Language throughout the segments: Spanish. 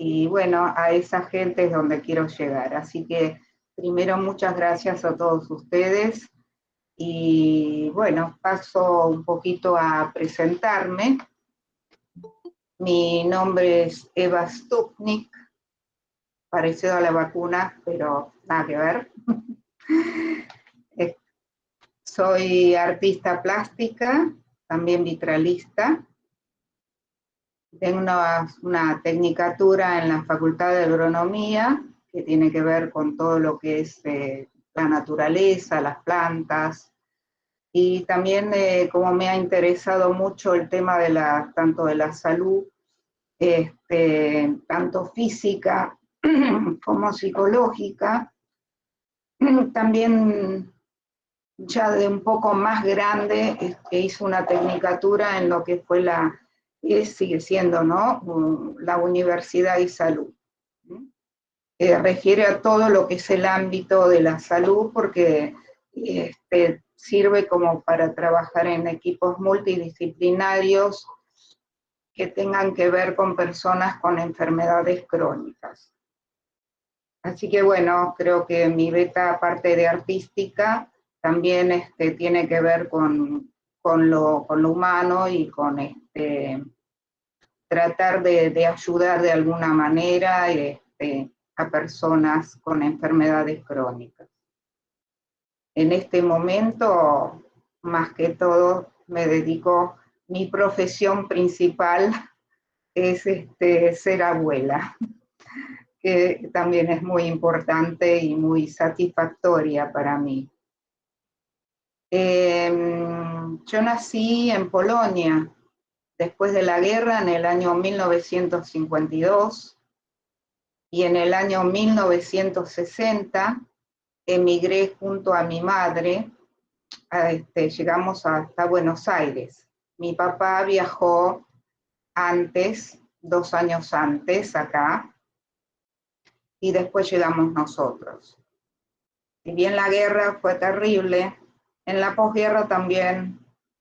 y bueno, a esa gente es donde quiero llegar. Así que primero muchas gracias a todos ustedes y bueno, paso un poquito a presentarme. Mi nombre es Eva Stupnik, parecido a la vacuna, pero nada que ver. Soy artista plástica, también vitralista. Tengo una tecnicatura en la Facultad de Agronomía, que tiene que ver con todo lo que es la naturaleza, las plantas, y también como me ha interesado mucho el tema de tanto de la salud, tanto física como psicológica, también ya de un poco más grande, hice una tecnicatura en lo que fue sigue siendo, ¿no?, la Universidad y Salud. Refiere a todo lo que es el ámbito de la salud, porque sirve como para trabajar en equipos multidisciplinarios que tengan que ver con personas con enfermedades crónicas. Así que bueno, creo que mi beta, aparte de artística, también tiene que ver con lo humano y con tratar de ayudar de alguna manera a personas con enfermedades crónicas. En este momento, más que todo, me dedico, mi profesión principal es ser abuela, que también es muy importante y muy satisfactoria para mí. Yo nací en Polonia, después de la guerra, en el año 1952, y en el año 1960 emigré junto a mi madre, llegamos hasta Buenos Aires. Mi papá viajó antes, 2 años antes, acá, y después llegamos nosotros. Si bien la guerra fue terrible, en la posguerra también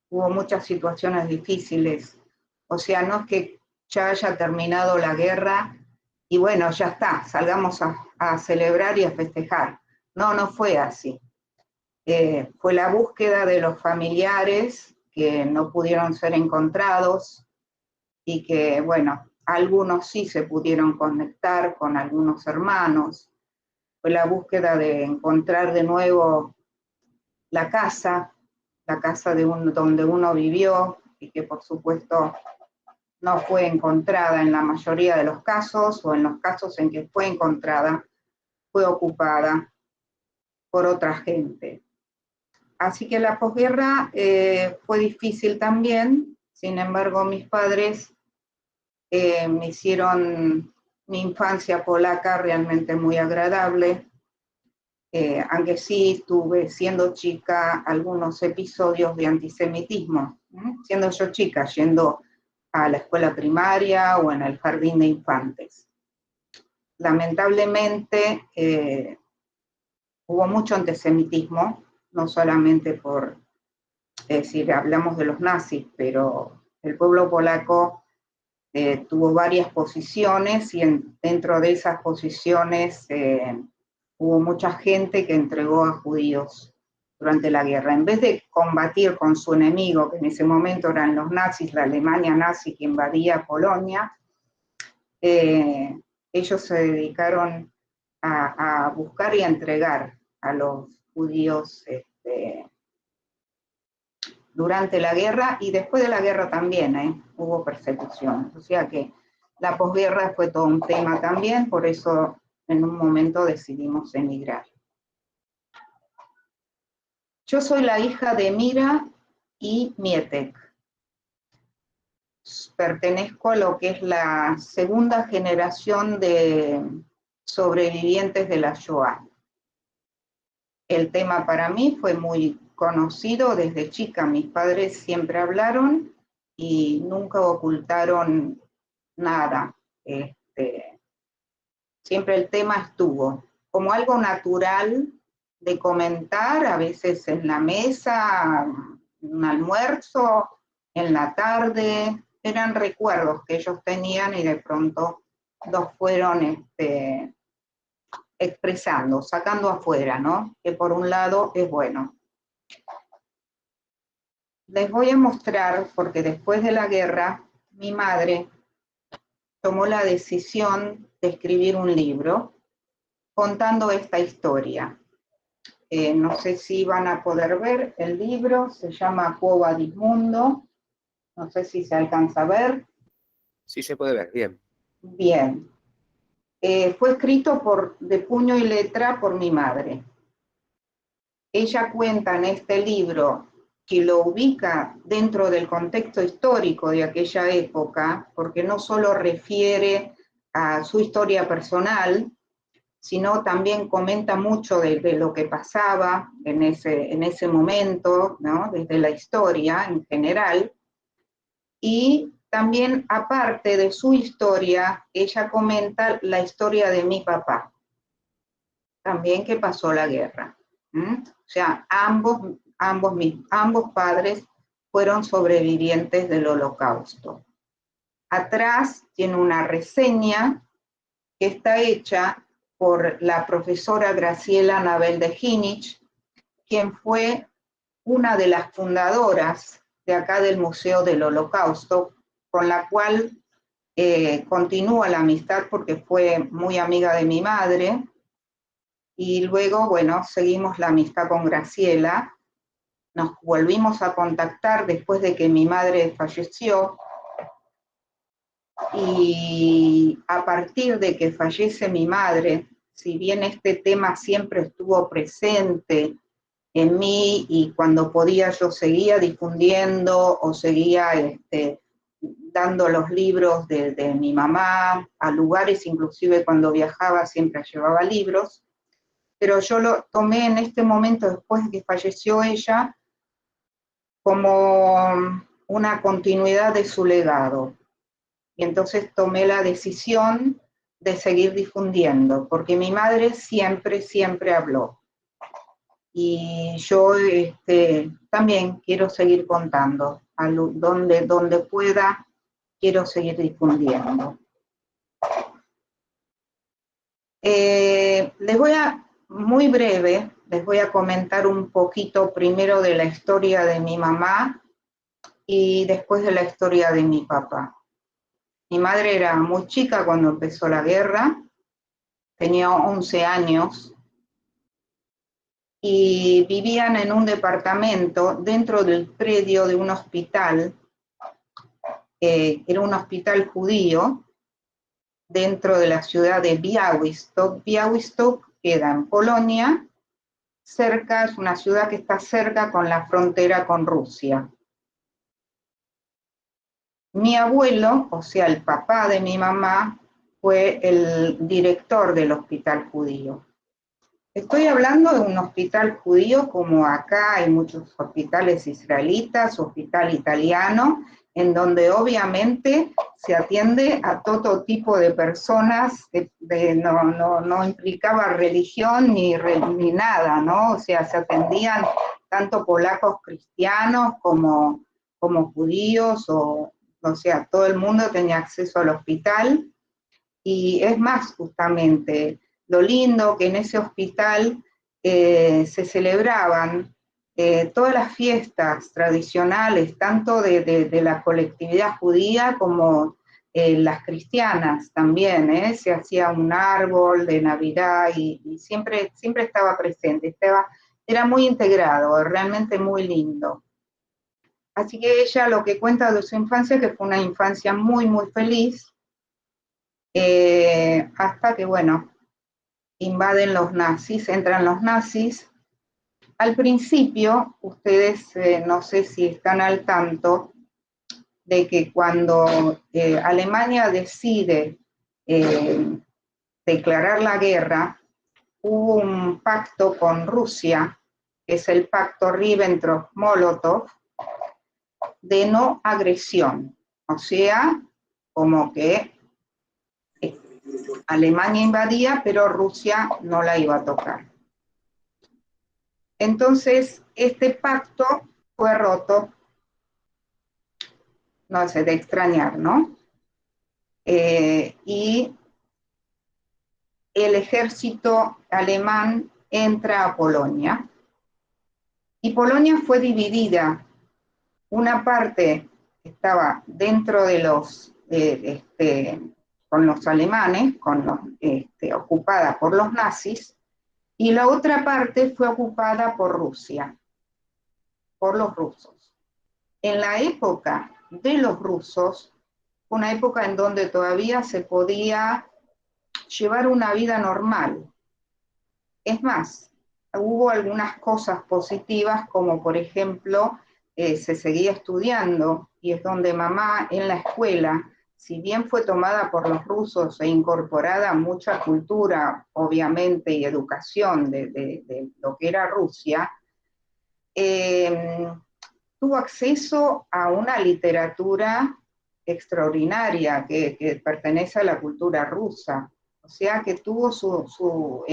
hubo muchas situaciones difíciles. O sea, no es que ya haya terminado la guerra y bueno, ya está, salgamos a celebrar y a festejar. No, no fue así. Fue la búsqueda de los familiares que no pudieron ser encontrados y que, bueno, algunos sí se pudieron conectar con algunos hermanos. Fue la búsqueda de encontrar de nuevo la casa donde uno vivió y que por supuesto no fue encontrada en la mayoría de los casos, o en los casos en que fue encontrada, fue ocupada por otra gente. Así que la posguerra fue difícil también. Sin embargo, mis padres me hicieron mi infancia polaca realmente muy agradable, aunque sí tuve, siendo chica, algunos episodios de antisemitismo, siendo yo chica, yendo a la escuela primaria o en el jardín de infantes. Lamentablemente hubo mucho antisemitismo, no solamente por decir, hablamos de los nazis, pero el pueblo polaco tuvo varias posiciones y dentro de esas posiciones hubo mucha gente que entregó a judíos durante la guerra. En vez de combatir con su enemigo, que en ese momento eran los nazis, la Alemania nazi que invadía Polonia, ellos se dedicaron a buscar y a entregar a los judíos durante la guerra, y después de la guerra también hubo persecuciones. O sea que la posguerra fue todo un tema también, por eso en un momento decidimos emigrar. Yo soy la hija de Mira y Mietek. Pertenezco a lo que es la segunda generación de sobrevivientes de la Shoah. El tema para mí fue muy conocido desde chica. Mis padres siempre hablaron y nunca ocultaron nada. Siempre el tema estuvo como algo natural de comentar, a veces en la mesa, un almuerzo, en la tarde. Eran recuerdos que ellos tenían y de pronto los fueron expresando, sacando afuera, ¿no? Que por un lado es bueno. Les voy a mostrar, porque después de la guerra, mi madre tomó la decisión de escribir un libro contando esta historia. No sé si van a poder ver el libro, se llama Quo Vadis Mundo, no sé si se alcanza a ver. Sí, se puede ver, bien. Bien. Fue escrito de puño y letra por mi madre. Ella cuenta en este libro que lo ubica dentro del contexto histórico de aquella época, porque no solo refiere a su historia personal, sino también comenta mucho de lo que pasaba en ese momento, ¿no? Desde la historia en general, y también aparte de su historia, ella comenta la historia de mi papá, también que pasó la guerra. O sea, ambos padres fueron sobrevivientes del Holocausto. Atrás tiene una reseña que está hecha por la profesora Graciela Nabel de Ginich, quien fue una de las fundadoras de acá del Museo del Holocausto, con la cual continúa la amistad porque fue muy amiga de mi madre, y luego, bueno, seguimos la amistad con Graciela, nos volvimos a contactar después de que mi madre falleció, y a partir de que fallece mi madre, si bien este tema siempre estuvo presente en mí y cuando podía yo seguía difundiendo o seguía dando los libros de mi mamá a lugares, inclusive cuando viajaba siempre llevaba libros, pero yo lo tomé en este momento, después de que falleció ella, como una continuidad de su legado. Y entonces tomé la decisión de seguir difundiendo, porque mi madre siempre habló. Y yo también quiero seguir contando, donde pueda, quiero seguir difundiendo. Muy breve, les voy a comentar un poquito primero de la historia de mi mamá y después de la historia de mi papá. Mi madre era muy chica cuando empezó la guerra, tenía 11 años, y vivían en un departamento dentro del predio de un hospital, era un hospital judío, dentro de la ciudad de Białystok. Białystok queda en Polonia, es una ciudad que está cerca con la frontera con Rusia. Mi abuelo, o sea, el papá de mi mamá, fue el director del hospital judío. Estoy hablando de un hospital judío como acá hay muchos hospitales israelitas, hospital italiano, en donde obviamente se atiende a todo tipo de personas, no implicaba religión ni nada, ¿no? O sea, se atendían tanto polacos cristianos como judíos, o sea, todo el mundo tenía acceso al hospital. Y es más, justamente, lo lindo que en ese hospital se celebraban todas las fiestas tradicionales, tanto de la colectividad judía como las cristianas también, se hacía un árbol de Navidad y siempre estaba presente, era muy integrado, realmente muy lindo. Así que ella lo que cuenta de su infancia, que fue una infancia muy, muy feliz, hasta que, bueno, invaden los nazis, entran los nazis. Al principio, ustedes no sé si están al tanto de que cuando Alemania decide declarar la guerra, hubo un pacto con Rusia, que es el pacto Ribbentrop-Molotov, de no agresión. O sea, como que Alemania invadía, pero Rusia no la iba a tocar. Entonces, este pacto fue roto, no sé, de extrañar, ¿no? Y el ejército alemán entra a Polonia, y Polonia fue dividida. Una parte estaba dentro de con los alemanes, ocupada por los nazis, y la otra parte fue ocupada por Rusia, por los rusos. En la época de los rusos, una época en donde todavía se podía llevar una vida normal. Es más, hubo algunas cosas positivas, como por ejemplo, se seguía estudiando, y es donde mamá en la escuela, si bien fue tomada por los rusos e incorporada mucha cultura, obviamente, y educación de lo que era Rusia, tuvo acceso a una literatura extraordinaria que pertenece a la cultura rusa. O sea que tuvo su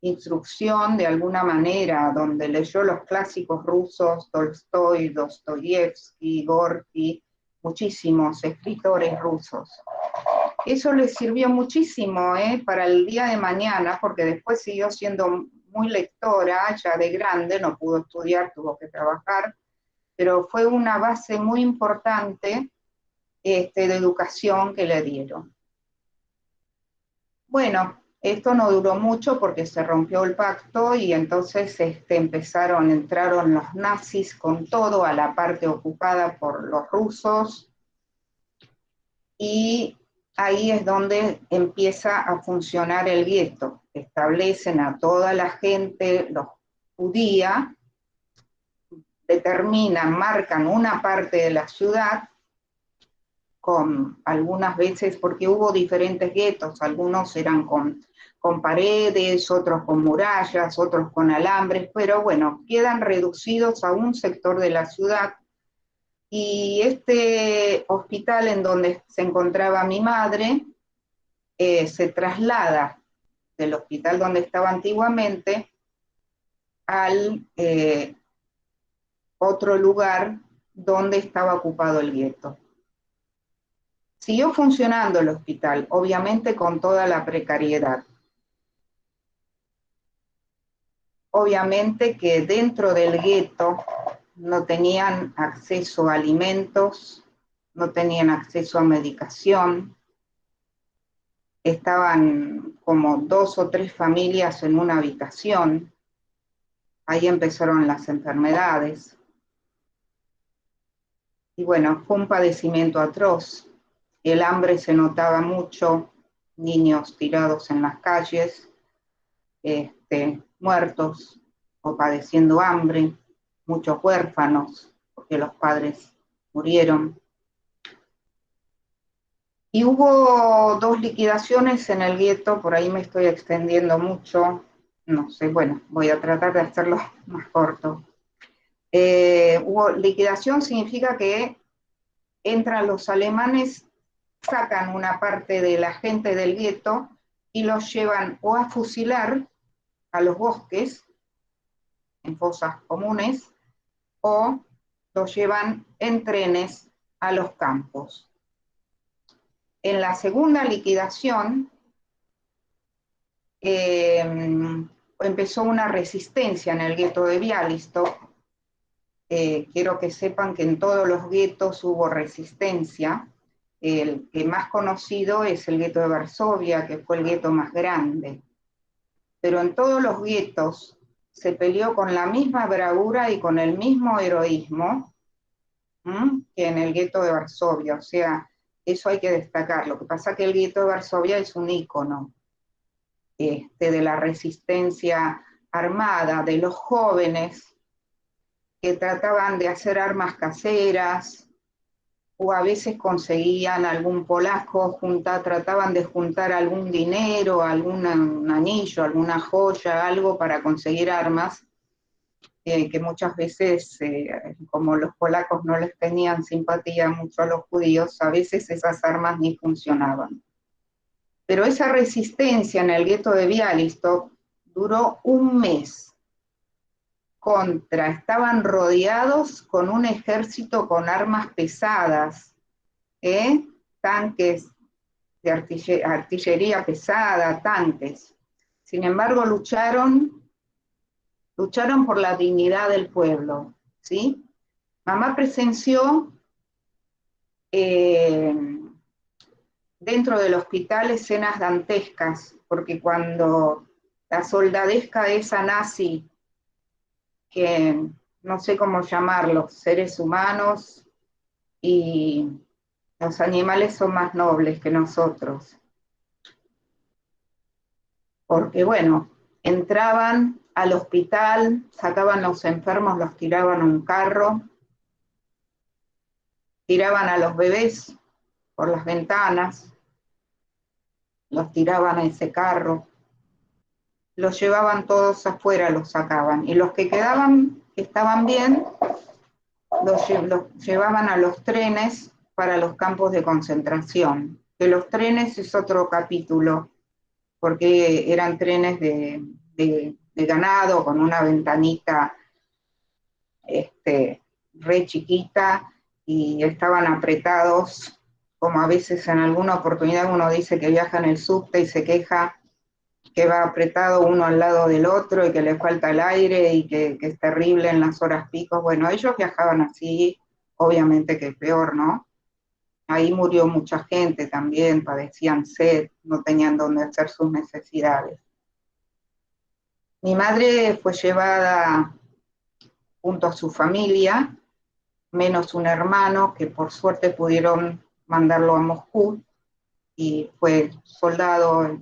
instrucción de alguna manera, donde leyó los clásicos rusos, Tolstoy, Dostoyevsky, Gorky, muchísimos escritores rusos. Eso le sirvió muchísimo para el día de mañana, porque después siguió siendo muy lectora, ya de grande, no pudo estudiar, tuvo que trabajar, pero fue una base muy importante de educación que le dieron. Bueno, esto no duró mucho porque se rompió el pacto, y entonces entraron los nazis con todo a la parte ocupada por los rusos, y ahí es donde empieza a funcionar el gueto. Establecen a toda la gente, los judía, determinan, marcan una parte de la ciudad, con algunas veces, porque hubo diferentes guetos, algunos eran con paredes, otros con murallas, otros con alambres, pero bueno, quedan reducidos a un sector de la ciudad. Y este hospital en donde se encontraba mi madre se traslada del hospital donde estaba antiguamente al otro lugar donde estaba ocupado el gueto. Siguió funcionando el hospital, obviamente con toda la precariedad. Obviamente que dentro del gueto no tenían acceso a alimentos, no tenían acceso a medicación, estaban como 2 o 3 familias en una habitación. Ahí empezaron las enfermedades. Y bueno, fue un padecimiento atroz. El hambre se notaba mucho, niños tirados en las calles, muertos o padeciendo hambre, muchos huérfanos, porque los padres murieron. Y hubo 2 liquidaciones en el gueto, por ahí me estoy extendiendo mucho, no sé, bueno, voy a tratar de hacerlo más corto. Liquidación significa que entran los alemanes, sacan una parte de la gente del gueto y los llevan o a fusilar a los bosques, en fosas comunes, o los llevan en trenes a los campos. En la segunda liquidación empezó una resistencia en el gueto de Białystok. Quiero que sepan que en todos los guetos hubo resistencia. El que más conocido es el gueto de Varsovia, que fue el gueto más grande. Pero en todos los guetos se peleó con la misma bravura y con el mismo heroísmo que en el gueto de Varsovia. O sea, eso hay que destacar. Lo que pasa es que el gueto de Varsovia es un ícono de la resistencia armada, de los jóvenes que trataban de hacer armas caseras, o a veces conseguían algún polaco, trataban de juntar algún dinero, algún anillo, alguna joya, algo para conseguir armas, que muchas veces, como los polacos no les tenían simpatía mucho a los judíos, a veces esas armas ni funcionaban. Pero esa resistencia en el gueto de Białystok duró un mes. Estaban rodeados con un ejército con armas pesadas, tanques de artillería pesada, tanques. Sin embargo, lucharon por la dignidad del pueblo, ¿sí? Mamá presenció dentro del hospital escenas dantescas, porque cuando la soldadesca esa nazi, que no sé cómo llamarlos, seres humanos y los animales son más nobles que nosotros, porque bueno, entraban al hospital, sacaban a los enfermos, los tiraban a un carro, tiraban a los bebés por las ventanas, los tiraban a ese carro, los llevaban todos afuera, los sacaban, y los que quedaban, que estaban bien, los llevaban a los trenes para los campos de concentración, que los trenes es otro capítulo, porque eran trenes de ganado con una ventanita re chiquita y estaban apretados, como a veces en alguna oportunidad uno dice que viaja en el subte y se queja que va apretado uno al lado del otro y que le falta el aire y que es terrible en las horas picos. Bueno, ellos viajaban así, obviamente que es peor, ¿no? Ahí murió mucha gente también, padecían sed, no tenían dónde hacer sus necesidades. Mi madre fue llevada junto a su familia, menos un hermano que por suerte pudieron mandarlo a Moscú y fue soldado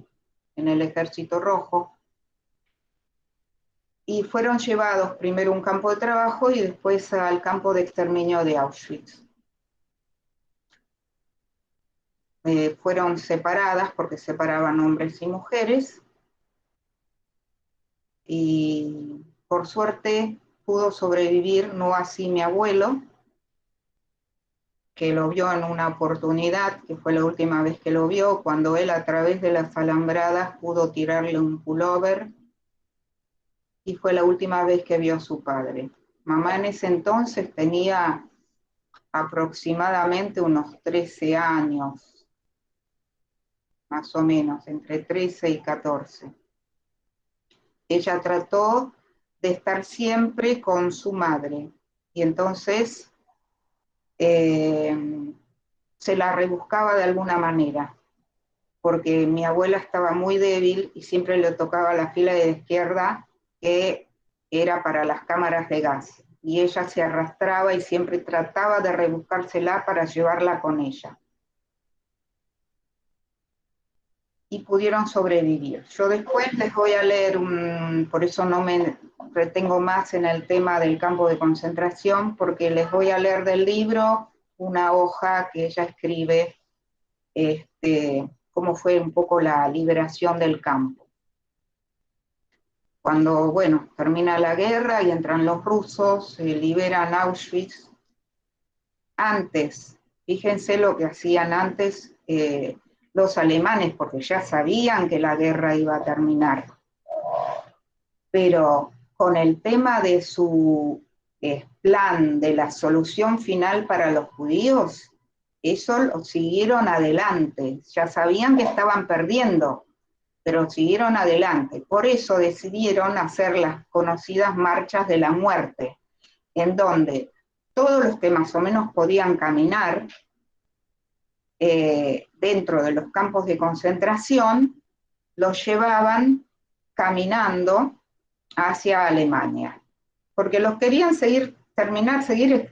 en el Ejército Rojo. Y fueron llevados primero a un campo de trabajo y después al campo de exterminio de Auschwitz. Fueron separadas porque separaban hombres y mujeres, y por suerte pudo sobrevivir, no así mi abuelo, que lo vio en una oportunidad, que fue la última vez que lo vio, cuando él a través de las alambradas pudo tirarle un pullover, y fue la última vez que vio a su padre. Mamá en ese entonces tenía aproximadamente unos 13 años, más o menos, entre 13 y 14. Ella trató de estar siempre con su madre, y entonces se la rebuscaba de alguna manera, porque mi abuela estaba muy débil y siempre le tocaba la fila de izquierda, que era para las cámaras de gas, y ella se arrastraba y siempre trataba de rebuscársela para llevarla con ella. Y pudieron sobrevivir. Yo después les voy a leer, por eso no me retengo más en el tema del campo de concentración, porque les voy a leer del libro una hoja que ella escribe, cómo fue un poco la liberación del campo. Cuando, bueno, termina la guerra y entran los rusos, liberan Auschwitz. Antes, fíjense lo que hacían antes los alemanes, porque ya sabían que la guerra iba a terminar. Pero con el tema de su plan de la solución final para los judíos, eso lo siguieron adelante. Ya sabían que estaban perdiendo, pero siguieron adelante. Por eso decidieron hacer las conocidas marchas de la muerte, en donde todos los que más o menos podían caminar dentro de los campos de concentración, los llevaban caminando hacia Alemania, porque los querían seguir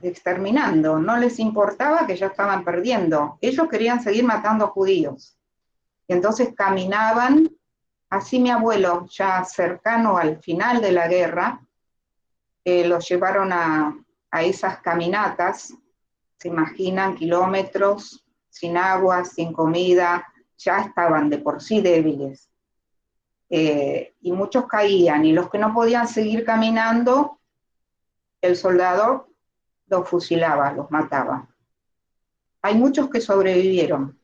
exterminando, no les importaba que ya estaban perdiendo, ellos querían seguir matando judíos. Y entonces caminaban, así mi abuelo, ya cercano al final de la guerra, los llevaron a esas caminatas, se imaginan, kilómetros, sin agua, sin comida, ya estaban de por sí débiles. Y muchos caían, y los que no podían seguir caminando, el soldado los fusilaba, los mataba. Hay muchos que sobrevivieron.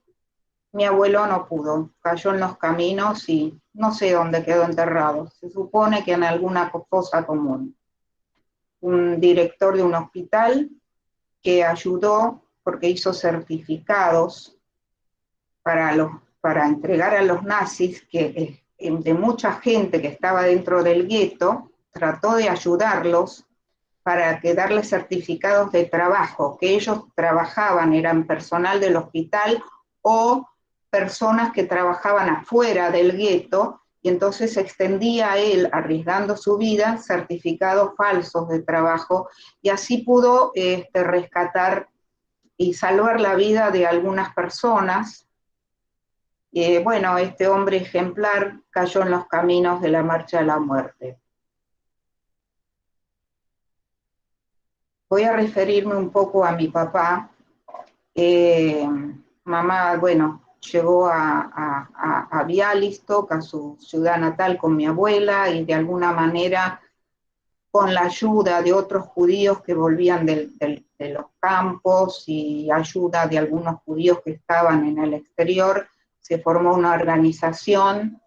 Mi abuelo no pudo, cayó en los caminos y no sé dónde quedó enterrado. Se supone que en alguna fosa común. Un director de un hospital que ayudó porque hizo certificados para los para entregar a los nazis, que de mucha gente que estaba dentro del gueto, trató de ayudarlos para que darles certificados de trabajo, que ellos trabajaban, eran personal del hospital o personas que trabajaban afuera del gueto, y entonces extendía a él, arriesgando su vida, certificados falsos de trabajo, y así pudo rescatar y salvar la vida de algunas personas. Bueno, este hombre ejemplar cayó en los caminos de la marcha de la muerte. Voy a referirme un poco a mi papá. Mamá, bueno, llegó a Białystok, a su ciudad natal, con mi abuela, y de alguna manera, con la ayuda de otros judíos que volvían de los campos y ayuda de algunos judíos que estaban en el exterior, se formó una organización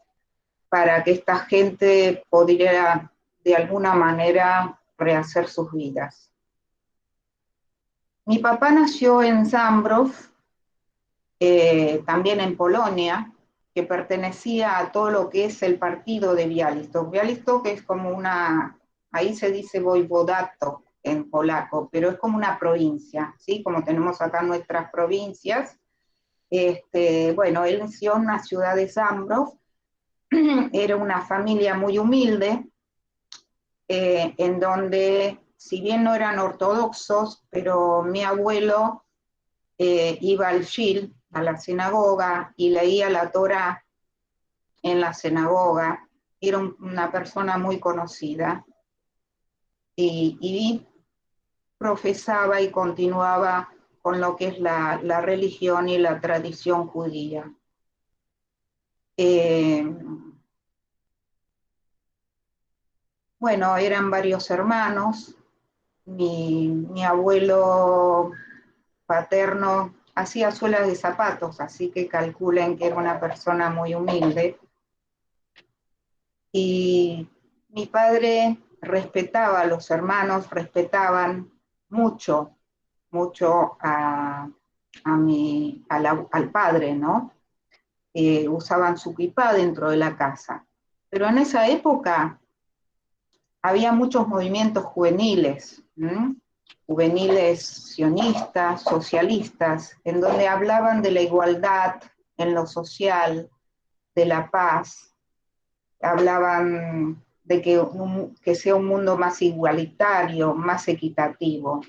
para que esta gente pudiera de alguna manera rehacer sus vidas. Mi papá nació en Zambrów, también en Polonia, que pertenecía a todo lo que es el partido de Białystok. Białystok es como una, ahí se dice voivodato en polaco, pero es como una provincia, ¿sí? Como tenemos acá nuestras provincias. Bueno, él nació en una ciudad de Zambrów, era una familia muy humilde, en donde, si bien no eran ortodoxos, pero mi abuelo iba al shul, a la sinagoga, y leía la Torá en la sinagoga. Era una persona muy conocida, y profesaba y continuaba con lo que es la religión y la tradición judía. Bueno, eran varios hermanos. Mi abuelo paterno hacía suelas de zapatos, así que calculen que era una persona muy humilde. Y mi padre respetaba a los hermanos, respetaban mucho, mucho al padre, ¿no? Usaban su kipá dentro de la casa. Pero en esa época había muchos movimientos juveniles, juveniles sionistas, socialistas, en donde hablaban de la igualdad en lo social, de la paz, hablaban de que sea un mundo más igualitario, más equitativo.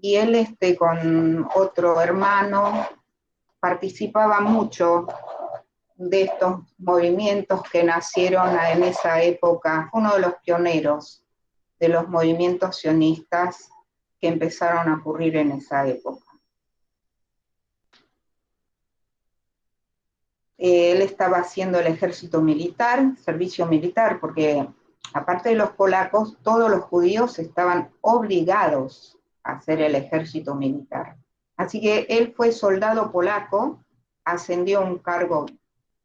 Y él, con otro hermano, participaba mucho de estos movimientos que nacieron en esa época. Fue uno de los pioneros de los movimientos sionistas que empezaron a ocurrir en esa época. Él estaba haciendo el ejército militar, servicio militar, porque aparte de los polacos, todos los judíos estaban obligados a hacer el ejército militar. Así que él fue soldado polaco, ascendió a un cargo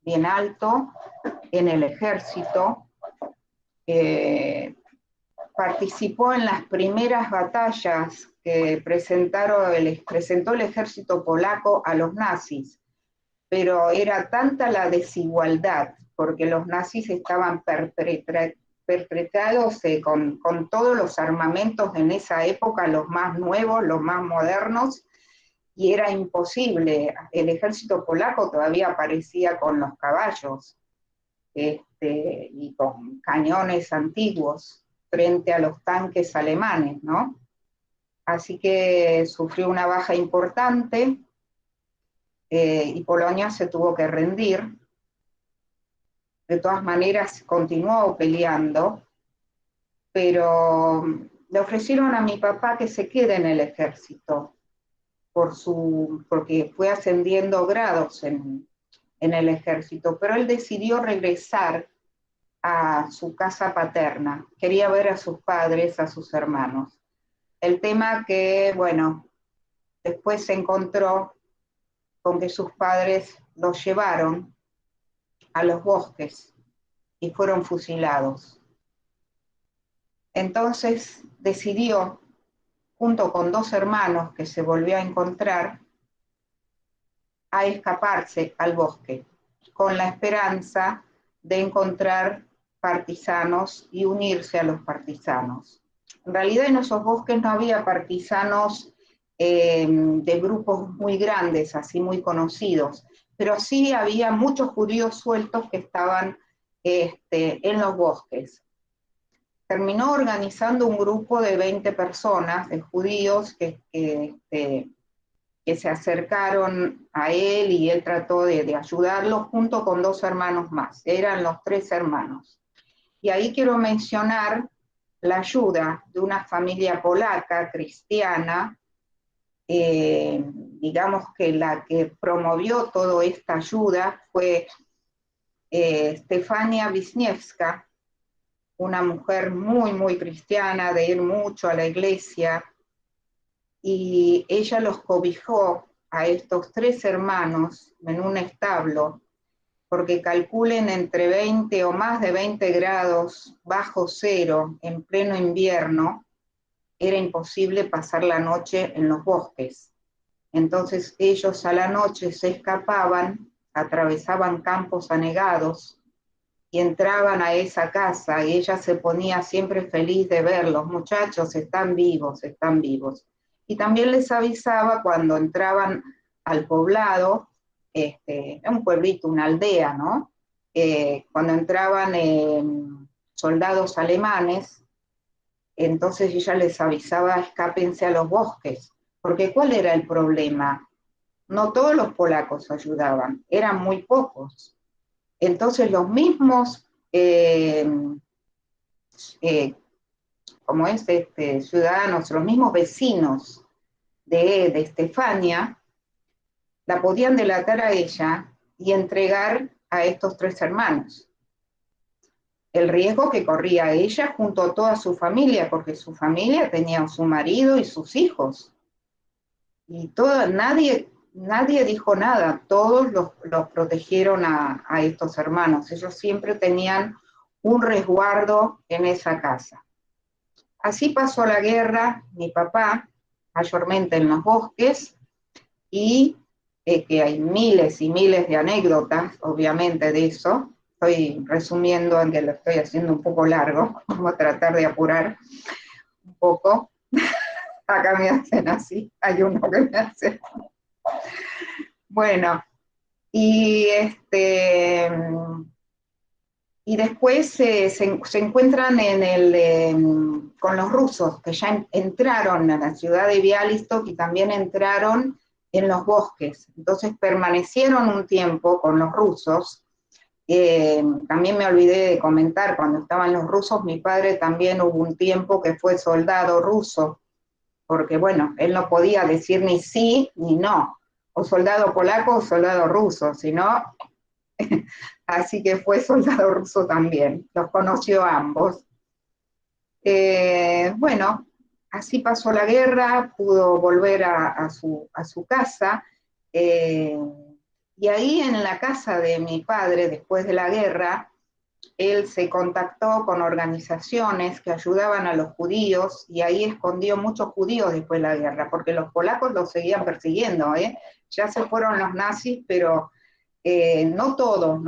bien alto en el ejército, participó en las primeras batallas que presentó el ejército polaco a los nazis, pero era tanta la desigualdad, porque los nazis estaban perpetrados con todos los armamentos en esa época, los más nuevos, los más modernos, y era imposible. El ejército polaco todavía aparecía con los caballos y con cañones antiguos frente a los tanques alemanes, ¿no? Así que sufrió una baja importante, y Polonia se tuvo que rendir. De todas maneras, continuó peleando, pero le ofrecieron a mi papá que se quede en el ejército, porque fue ascendiendo grados en el ejército, pero él decidió regresar a su casa paterna, quería ver a sus padres, a sus hermanos. El tema que, bueno, después se encontró con que sus padres los llevaron a los bosques y fueron fusilados. Entonces decidió, junto con dos hermanos que se volvió a encontrar, a escaparse al bosque. con la esperanza de encontrar partisanos y unirse a los partisanos. En realidad en esos bosques no había partisanos de grupos muy grandes, así muy conocidos, pero sí había muchos judíos sueltos que estaban en los bosques. Terminó organizando un grupo de 20 personas, de judíos, que se acercaron a él y él trató de ayudarlos junto con 2 hermanos más. Eran los 3 hermanos. Y ahí quiero mencionar la ayuda de una familia polaca, cristiana, digamos que la que promovió toda esta ayuda fue Stefania Wisniewska, una mujer muy, muy cristiana, de ir mucho a la iglesia, y ella los cobijó a estos 3 hermanos en un establo, porque calculen entre 20 o más de 20 grados bajo cero en pleno invierno, era imposible pasar la noche en los bosques. Entonces ellos a la noche se escapaban, atravesaban campos anegados y entraban a esa casa, y ella se ponía siempre feliz de verlos. Muchachos, están vivos, están vivos. Y también les avisaba cuando entraban al poblado, un pueblito, una aldea, ¿no? Cuando entraban soldados alemanes, entonces ella les avisaba, escápense a los bosques, porque ¿cuál era el problema? No todos los polacos ayudaban, eran muy pocos. Entonces los mismos, como es ciudadanos, los mismos vecinos de Estefania, la podían delatar a ella y entregar a estos 3 hermanos. El riesgo que corría ella junto a toda su familia, porque su familia tenía a su marido y sus hijos. Y nadie dijo nada, todos los protegieron a estos hermanos. Ellos siempre tenían un resguardo en esa casa. Así pasó la guerra, mi papá, mayormente en los bosques, y que hay miles y miles de anécdotas, obviamente, de eso. Estoy resumiendo, aunque lo estoy haciendo un poco largo, vamos a tratar de apurar un poco. Acá me hacen así, hay uno que me hace. Bueno, y y después se encuentran con los rusos, que ya entraron a la ciudad de Bialystok y también entraron en los bosques. Entonces permanecieron un tiempo con los rusos. También me olvidé de comentar, cuando estaban los rusos, mi padre también hubo un tiempo que fue soldado ruso, porque bueno, él no podía decir ni sí ni no, o soldado polaco o soldado ruso, sino así que fue soldado ruso también, los conoció a ambos. Bueno, así pasó la guerra, pudo volver a su casa, y ahí en la casa de mi padre, después de la guerra, él se contactó con organizaciones que ayudaban a los judíos, y ahí escondió muchos judíos después de la guerra, porque los polacos los seguían persiguiendo, ya se fueron los nazis, pero no todos,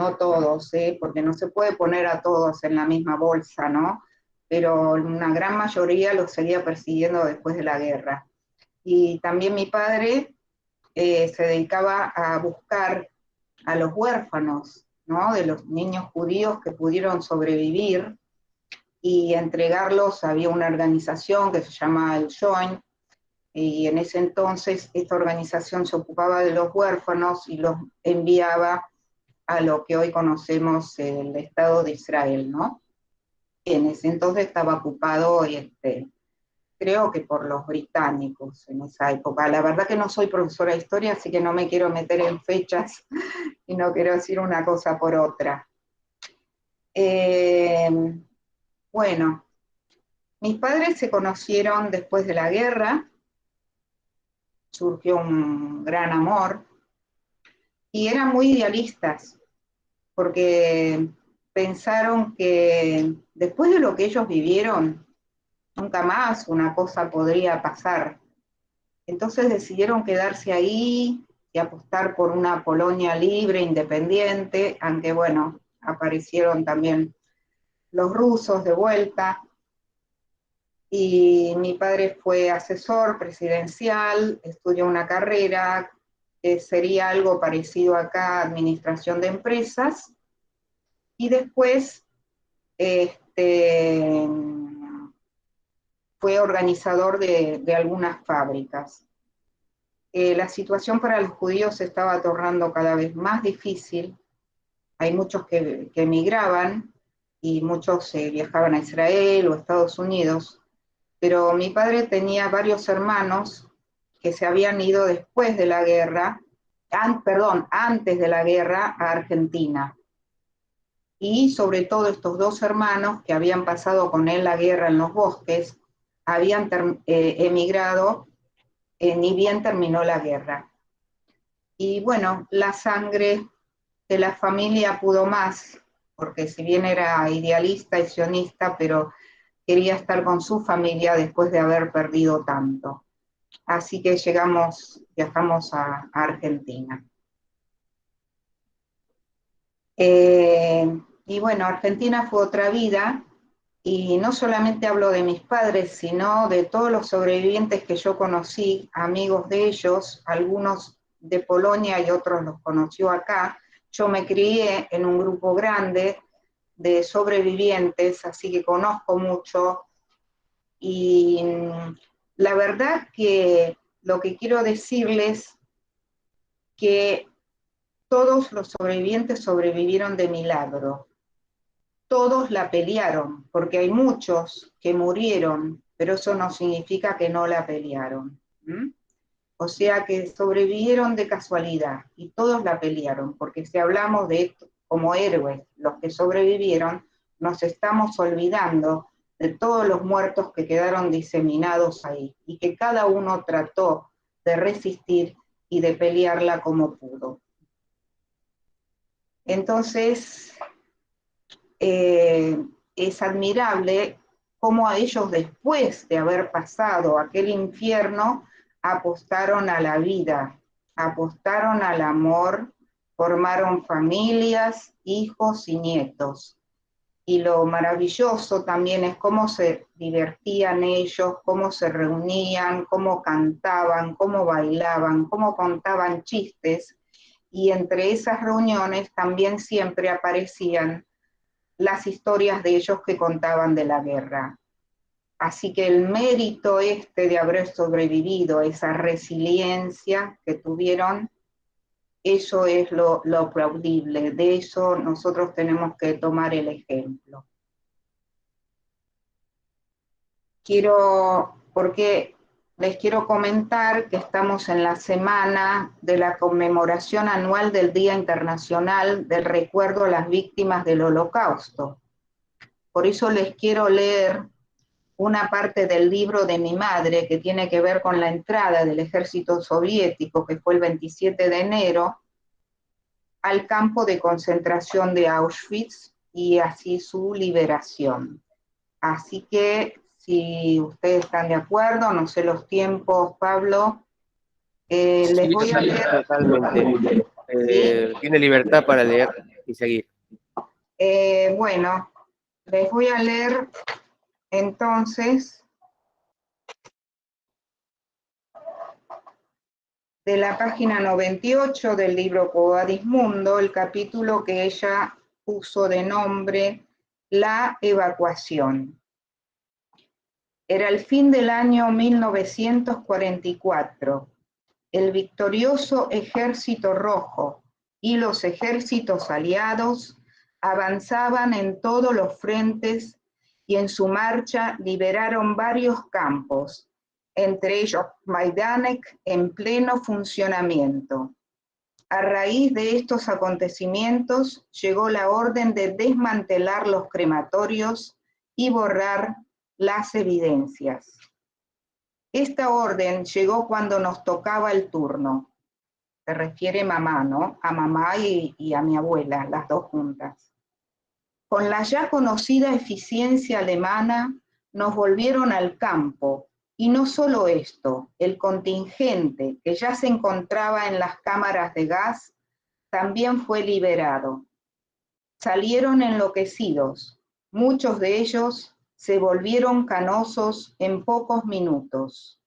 porque no se puede poner a todos en la misma bolsa, ¿no? Pero una gran mayoría los seguía persiguiendo después de la guerra. Y también mi padre se dedicaba a buscar a los huérfanos, ¿no? De los niños judíos que pudieron sobrevivir, y entregarlos. Había una organización que se llama el Joint, y en ese entonces esta organización se ocupaba de los huérfanos y los enviaba a lo que hoy conocemos el Estado de Israel, ¿no? En ese entonces estaba ocupado, creo que por los británicos en esa época. La verdad que no soy profesora de historia, así que no me quiero meter en fechas y no quiero decir una cosa por otra. Bueno, mis padres se conocieron después de la guerra, surgió un gran amor, y eran muy idealistas, porque pensaron que después de lo que ellos vivieron, nunca más una cosa podría pasar. Entonces decidieron quedarse ahí, y apostar por una Polonia libre, independiente, aunque bueno, aparecieron también los rusos de vuelta. Y mi padre fue asesor presidencial, estudió una carrera que sería algo parecido acá, administración de empresas, y después fue organizador de algunas fábricas. La situación para los judíos se estaba tornando cada vez más difícil. Hay muchos que emigraban y muchos viajaban a Israel o a Estados Unidos, pero mi padre tenía varios hermanos que se habían ido después de la guerra, antes de la guerra a Argentina. Y sobre todo estos dos hermanos que habían pasado con él la guerra en los bosques, habían emigrado ni bien terminó la guerra. Y bueno, la sangre de la familia pudo más, porque si bien era idealista y sionista, pero quería estar con su familia después de haber perdido tanto. Así que viajamos a Argentina. Y bueno, Argentina fue otra vida, y no solamente hablo de mis padres, sino de todos los sobrevivientes que yo conocí, amigos de ellos, algunos de Polonia y otros los conoció acá. Yo me crié en un grupo grande de sobrevivientes, así que conozco mucho, y la verdad que lo que quiero decirles que todos los sobrevivientes sobrevivieron de milagro. Todos la pelearon, porque hay muchos que murieron, pero eso no significa que no la pelearon. O sea que sobrevivieron de casualidad y todos la pelearon, porque si hablamos de esto como héroes, los que sobrevivieron, nos estamos olvidando de todos los muertos que quedaron diseminados ahí y que cada uno trató de resistir y de pelearla como pudo. Entonces, es admirable cómo a ellos, después de haber pasado aquel infierno, apostaron a la vida, apostaron al amor, formaron familias, hijos y nietos. Y lo maravilloso también es cómo se divertían ellos, cómo se reunían, cómo cantaban, cómo bailaban, cómo contaban chistes. Y entre esas reuniones también siempre aparecían las historias de ellos que contaban de la guerra. Así que el mérito de haber sobrevivido, esa resiliencia que tuvieron, eso es lo aplaudible. De eso nosotros tenemos que tomar el ejemplo. Porque les quiero comentar que estamos en la semana de la conmemoración anual del Día Internacional del Recuerdo a las Víctimas del Holocausto. Por eso les quiero leer una parte del libro de mi madre que tiene que ver con la entrada del ejército soviético, que fue el 27 de enero, al campo de concentración de Auschwitz y así su liberación. Así que, si ustedes están de acuerdo, no sé los tiempos, Pablo, les voy a leer. Totalmente. ¿Sí? Tiene libertad para leer y seguir. Bueno, les voy a leer entonces de la página 98 del libro Quo Vadis Mundo, el capítulo que ella puso de nombre La evacuación. Era el fin del año 1944. El victorioso Ejército Rojo y los ejércitos aliados avanzaban en todos los frentes y en su marcha liberaron varios campos, entre ellos Majdanek en pleno funcionamiento. A raíz de estos acontecimientos llegó la orden de desmantelar los crematorios y borrar las evidencias. Esta orden llegó cuando nos tocaba el turno. Se refiere mamá, ¿no? A mamá y a mi abuela, las dos juntas. Con la ya conocida eficiencia alemana, nos volvieron al campo Y no solo esto, el contingente que ya se encontraba en las cámaras de gas también fue liberado. Salieron enloquecidos, muchos de ellos se volvieron canosos en pocos minutos.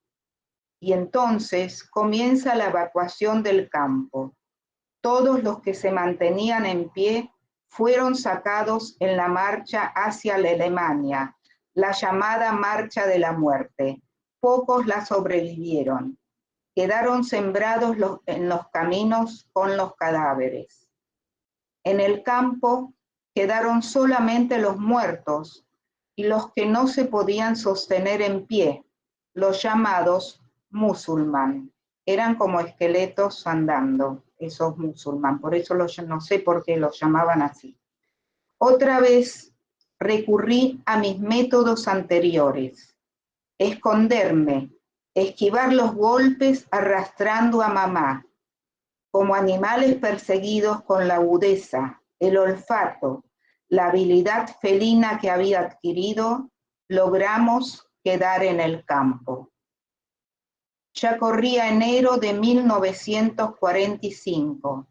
Y entonces comienza la evacuación del campo. Todos los que se mantenían en pie fueron sacados en la marcha hacia la Alemania, la llamada Marcha de la Muerte. Pocos la sobrevivieron. Quedaron sembrados en los caminos con los cadáveres. En el campo quedaron solamente los muertos y los que no se podían sostener en pie, los llamados musulmán. Eran como esqueletos andando, esos musulmán. Por eso no sé por qué los llamaban así. Otra vez recurrí a mis métodos anteriores. Esconderme, esquivar los golpes arrastrando a mamá, como animales perseguidos con la agudeza, el olfato, la habilidad felina que había adquirido, logramos quedar en el campo. Ya corría enero de 1945.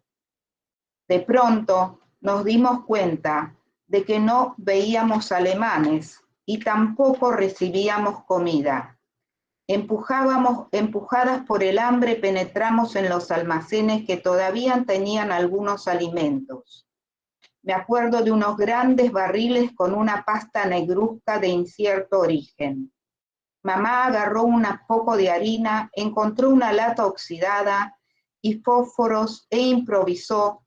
De pronto nos dimos cuenta de que no veíamos alemanes y tampoco recibíamos comida. Empujadas por el hambre, penetramos en los almacenes que todavía tenían algunos alimentos. Me acuerdo de unos grandes barriles con una pasta negruzca de incierto origen. Mamá agarró un poco de harina, encontró una lata oxidada y fósforos e improvisó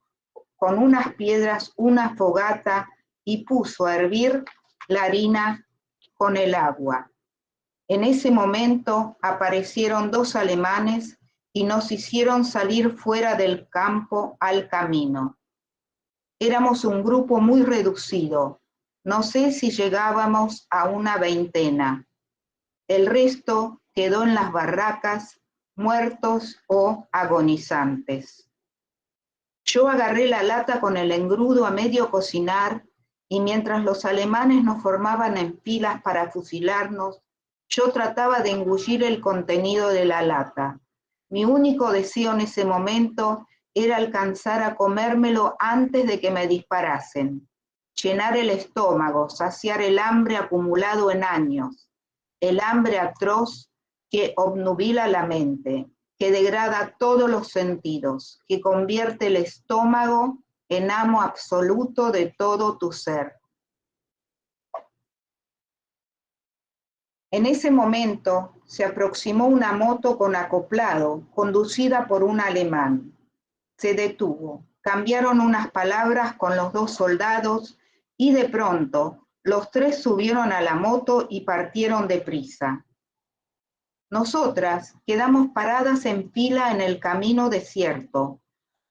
con unas piedras una fogata y puso a hervir la harina con el agua. En ese momento aparecieron dos alemanes y nos hicieron salir fuera del campo al camino. Éramos un grupo muy reducido, no sé si llegábamos a una veintena. El resto quedó en las barracas, muertos o agonizantes. Yo agarré la lata con el engrudo a medio cocinar y mientras los alemanes nos formaban en filas para fusilarnos, yo trataba de engullir el contenido de la lata. Mi único deseo en ese momento era alcanzar a comérmelo antes de que me disparasen, llenar el estómago, saciar el hambre acumulado en años, el hambre atroz que obnubila la mente, que degrada todos los sentidos, que convierte el estómago en amo absoluto de todo tu ser. En ese momento se aproximó una moto con acoplado, conducida por un alemán. Se detuvo, cambiaron unas palabras con los dos soldados y de pronto los tres subieron a la moto y partieron deprisa. Nosotras quedamos paradas en fila en el camino desierto,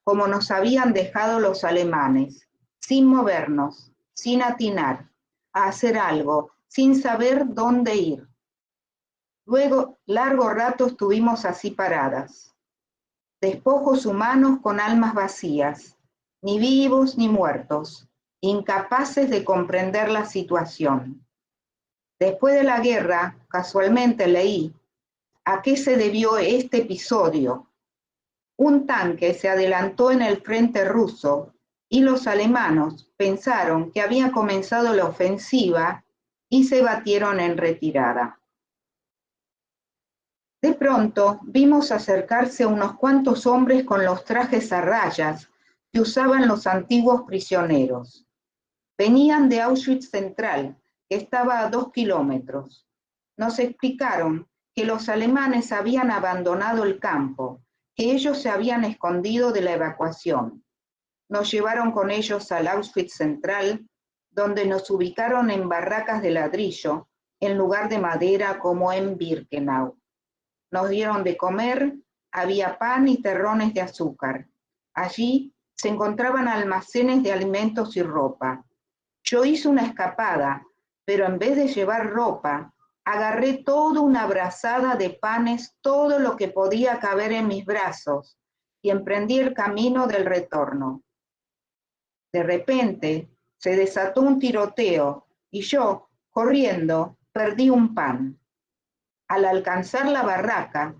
como nos habían dejado los alemanes, sin movernos, sin atinar a hacer algo, sin saber dónde ir. Luego, largo rato estuvimos así paradas, despojos humanos con almas vacías, ni vivos ni muertos, incapaces de comprender la situación. Después de la guerra, casualmente leí ¿a qué se debió este episodio? Un tanque se adelantó en el frente ruso y los alemanes pensaron que había comenzado la ofensiva y se batieron en retirada. De pronto vimos acercarse unos cuantos hombres con los trajes a rayas que usaban los antiguos prisioneros. Venían de Auschwitz Central, que estaba a 2 kilómetros. Nos explicaron que los alemanes habían abandonado el campo, que ellos se habían escondido de la evacuación. Nos llevaron con ellos al Auschwitz Central, donde nos ubicaron en barracas de ladrillo, en lugar de madera como en Birkenau. Nos dieron de comer, había pan y terrones de azúcar. Allí se encontraban almacenes de alimentos y ropa. Yo hice una escapada, pero en vez de llevar ropa, agarré toda una brazada de panes, todo lo que podía caber en mis brazos, y emprendí el camino del retorno. De repente, se desató un tiroteo, y yo, corriendo, perdí un pan. Al alcanzar la barraca,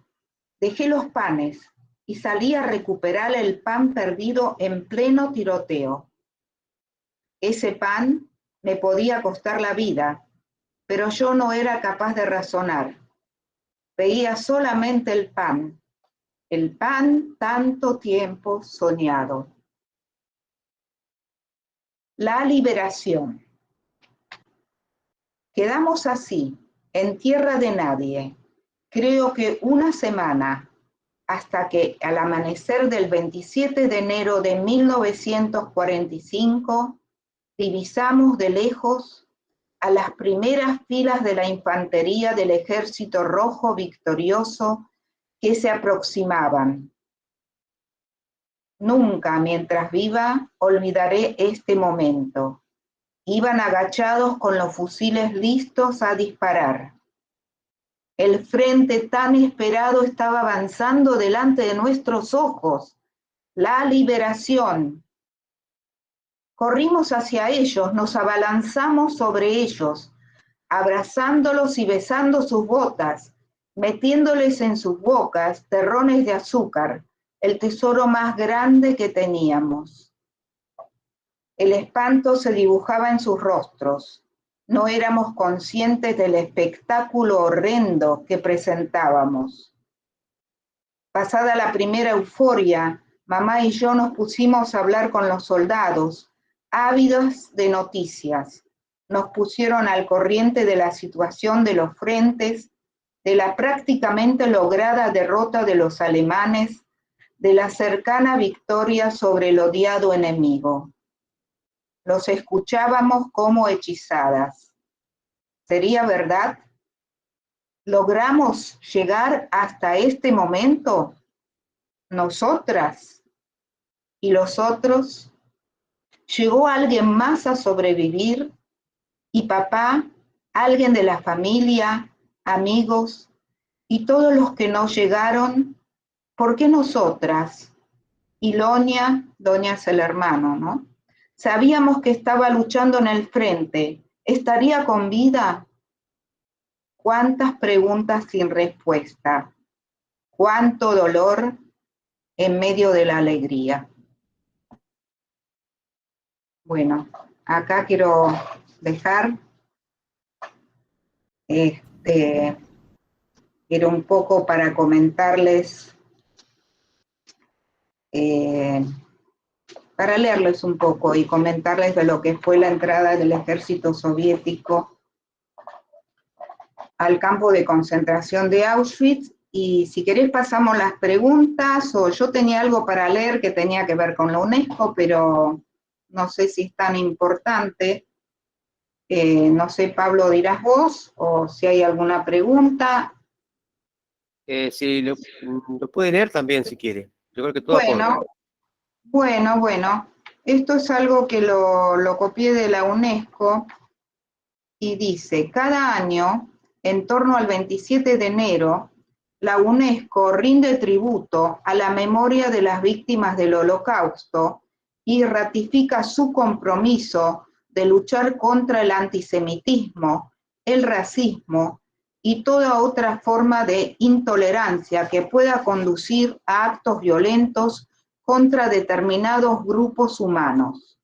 dejé los panes y salí a recuperar el pan perdido en pleno tiroteo. Ese pan me podía costar la vida, pero yo no era capaz de razonar. Veía solamente el pan tanto tiempo soñado. La liberación. Quedamos así, en tierra de nadie, creo que una semana, hasta que al amanecer del 27 de enero de 1945, divisamos de lejos a las primeras filas de la infantería del Ejército Rojo victorioso que se aproximaban. Nunca, mientras viva, olvidaré este momento. Iban agachados con los fusiles listos a disparar. El frente tan esperado estaba avanzando delante de nuestros ojos. La liberación. Corrimos hacia ellos, nos abalanzamos sobre ellos, abrazándolos y besando sus botas, metiéndoles en sus bocas terrones de azúcar, el tesoro más grande que teníamos. El espanto se dibujaba en sus rostros. No éramos conscientes del espectáculo horrendo que presentábamos. Pasada la primera euforia, mamá y yo nos pusimos a hablar con los soldados, ávidos de noticias. Nos pusieron al corriente de la situación de los frentes, de la prácticamente lograda derrota de los alemanes, de la cercana victoria sobre el odiado enemigo. Los escuchábamos como hechizadas. ¿Sería verdad? ¿Logramos llegar hasta este momento? ¿Nosotras? ¿Y los otros? ¿Llegó alguien más a sobrevivir? ¿Y papá? ¿Alguien de la familia? ¿Amigos? ¿Y todos los que no llegaron? ¿Por qué nosotras? Y Doña es el hermano, ¿no? Sabíamos que estaba luchando en el frente. ¿Estaría con vida? Cuántas preguntas sin respuesta. Cuánto dolor en medio de la alegría. Bueno, acá quiero dejar era un poco para comentarles, para leerles un poco y comentarles de lo que fue la entrada del ejército soviético al campo de concentración de Auschwitz. Y si querés pasamos las preguntas, o yo tenía algo para leer que tenía que ver con la UNESCO, pero no sé si es tan importante. No sé, Pablo, dirás vos, o si hay alguna pregunta. Sí, lo puede leer también si quiere. Yo creo que todo aporta. Bueno. Esto es algo que lo copié de la UNESCO y dice, cada año, en torno al 27 de enero, la UNESCO rinde tributo a la memoria de las víctimas del Holocausto y ratifica su compromiso de luchar contra el antisemitismo, el racismo y toda otra forma de intolerancia que pueda conducir a actos violentos contra determinados grupos humanos.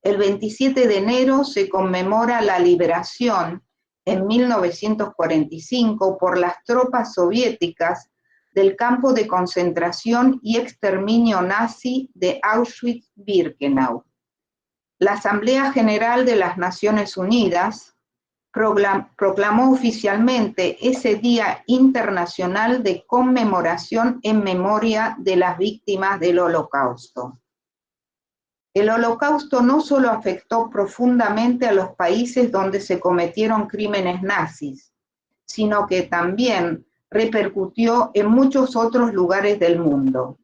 El 27 de enero se conmemora la liberación en 1945 por las tropas soviéticas del campo de concentración y exterminio nazi de Auschwitz-Birkenau. La Asamblea General de las Naciones Unidas proclamó oficialmente ese Día Internacional de Conmemoración en memoria de las víctimas del Holocausto. El Holocausto no solo afectó profundamente a los países donde se cometieron crímenes nazis, sino que también repercutió en muchos otros lugares del mundo.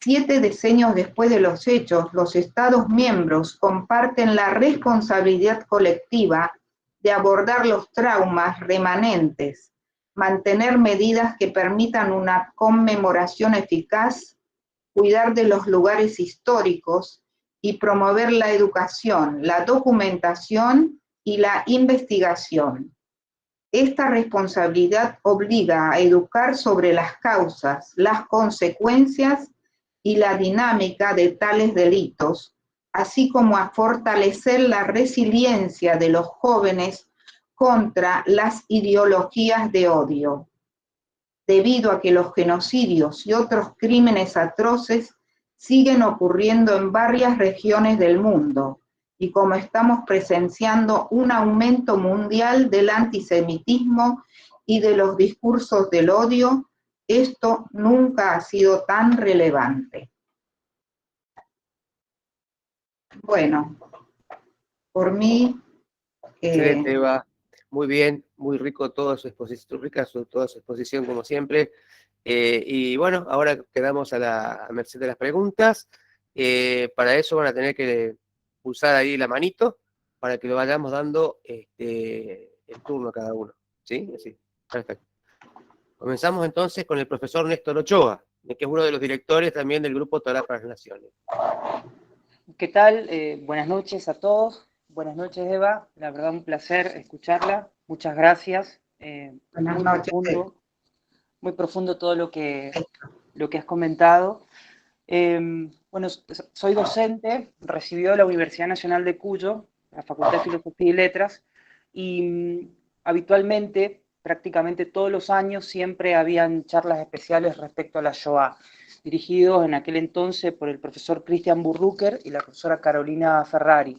7 decenios después de los hechos, los Estados miembros comparten la responsabilidad colectiva de abordar los traumas remanentes, mantener medidas que permitan una conmemoración eficaz, cuidar de los lugares históricos y promover la educación, la documentación y la investigación. Esta responsabilidad obliga a educar sobre las causas, las consecuencias y la dinámica de tales delitos, así como a fortalecer la resiliencia de los jóvenes contra las ideologías de odio, debido a que los genocidios y otros crímenes atroces siguen ocurriendo en varias regiones del mundo, y como estamos presenciando un aumento mundial del antisemitismo y de los discursos del odio, esto nunca ha sido tan relevante. Bueno, por mí... Excelente, Eva. Muy bien, muy rico toda su exposición, toda su exposición como siempre. Y bueno, ahora quedamos a merced de las preguntas. Para eso van a tener que pulsar ahí la manito para que lo vayamos dando el turno a cada uno. ¿Sí? Así. Perfecto. Comenzamos entonces con el profesor Néstor Ochoa, que es uno de los directores también del Grupo Torá para las Naciones. ¿Qué tal? Buenas noches a todos. Buenas noches, Eva. La verdad, un placer escucharla. Muchas gracias. Buenas noches. Muy profundo todo lo que has comentado. Bueno, soy docente, recibido de la Universidad Nacional de Cuyo, la Facultad de Filosofía y Letras, y habitualmente, prácticamente todos los años, siempre habían charlas especiales respecto a la Shoah, dirigidos en aquel entonces por el profesor Christian Burrucker y la profesora Carolina Ferrari.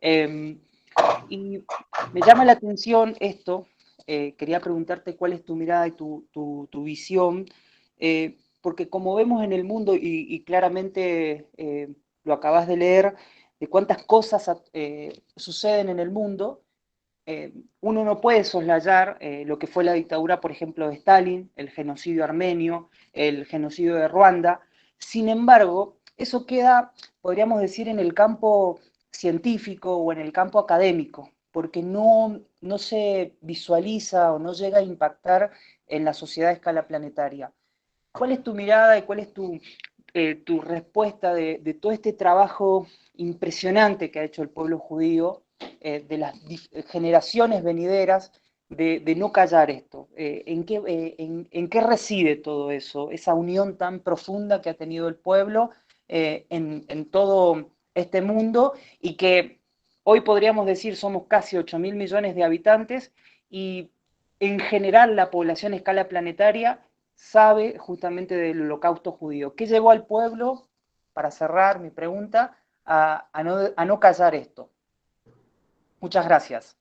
Y me llama la atención esto, quería preguntarte cuál es tu mirada y tu visión, porque como vemos en el mundo, y claramente lo acabas de leer, de cuántas cosas suceden en el mundo, uno no puede soslayar lo que fue la dictadura, por ejemplo, de Stalin, el genocidio armenio, el genocidio de Ruanda. Sin embargo, eso queda, podríamos decir, en el campo científico o en el campo académico, porque no se visualiza o no llega a impactar en la sociedad a escala planetaria. ¿Cuál es tu mirada y cuál es tu respuesta de todo este trabajo impresionante que ha hecho el pueblo judío, de las generaciones venideras, de no callar esto? ¿En qué reside todo eso, esa unión tan profunda que ha tenido el pueblo en todo este mundo, y que hoy podríamos decir somos casi 8.000 millones de habitantes, y en general la población a escala planetaria sabe justamente del holocausto judío? ¿Qué llevó al pueblo, para cerrar mi pregunta, a no callar esto? Muchas gracias.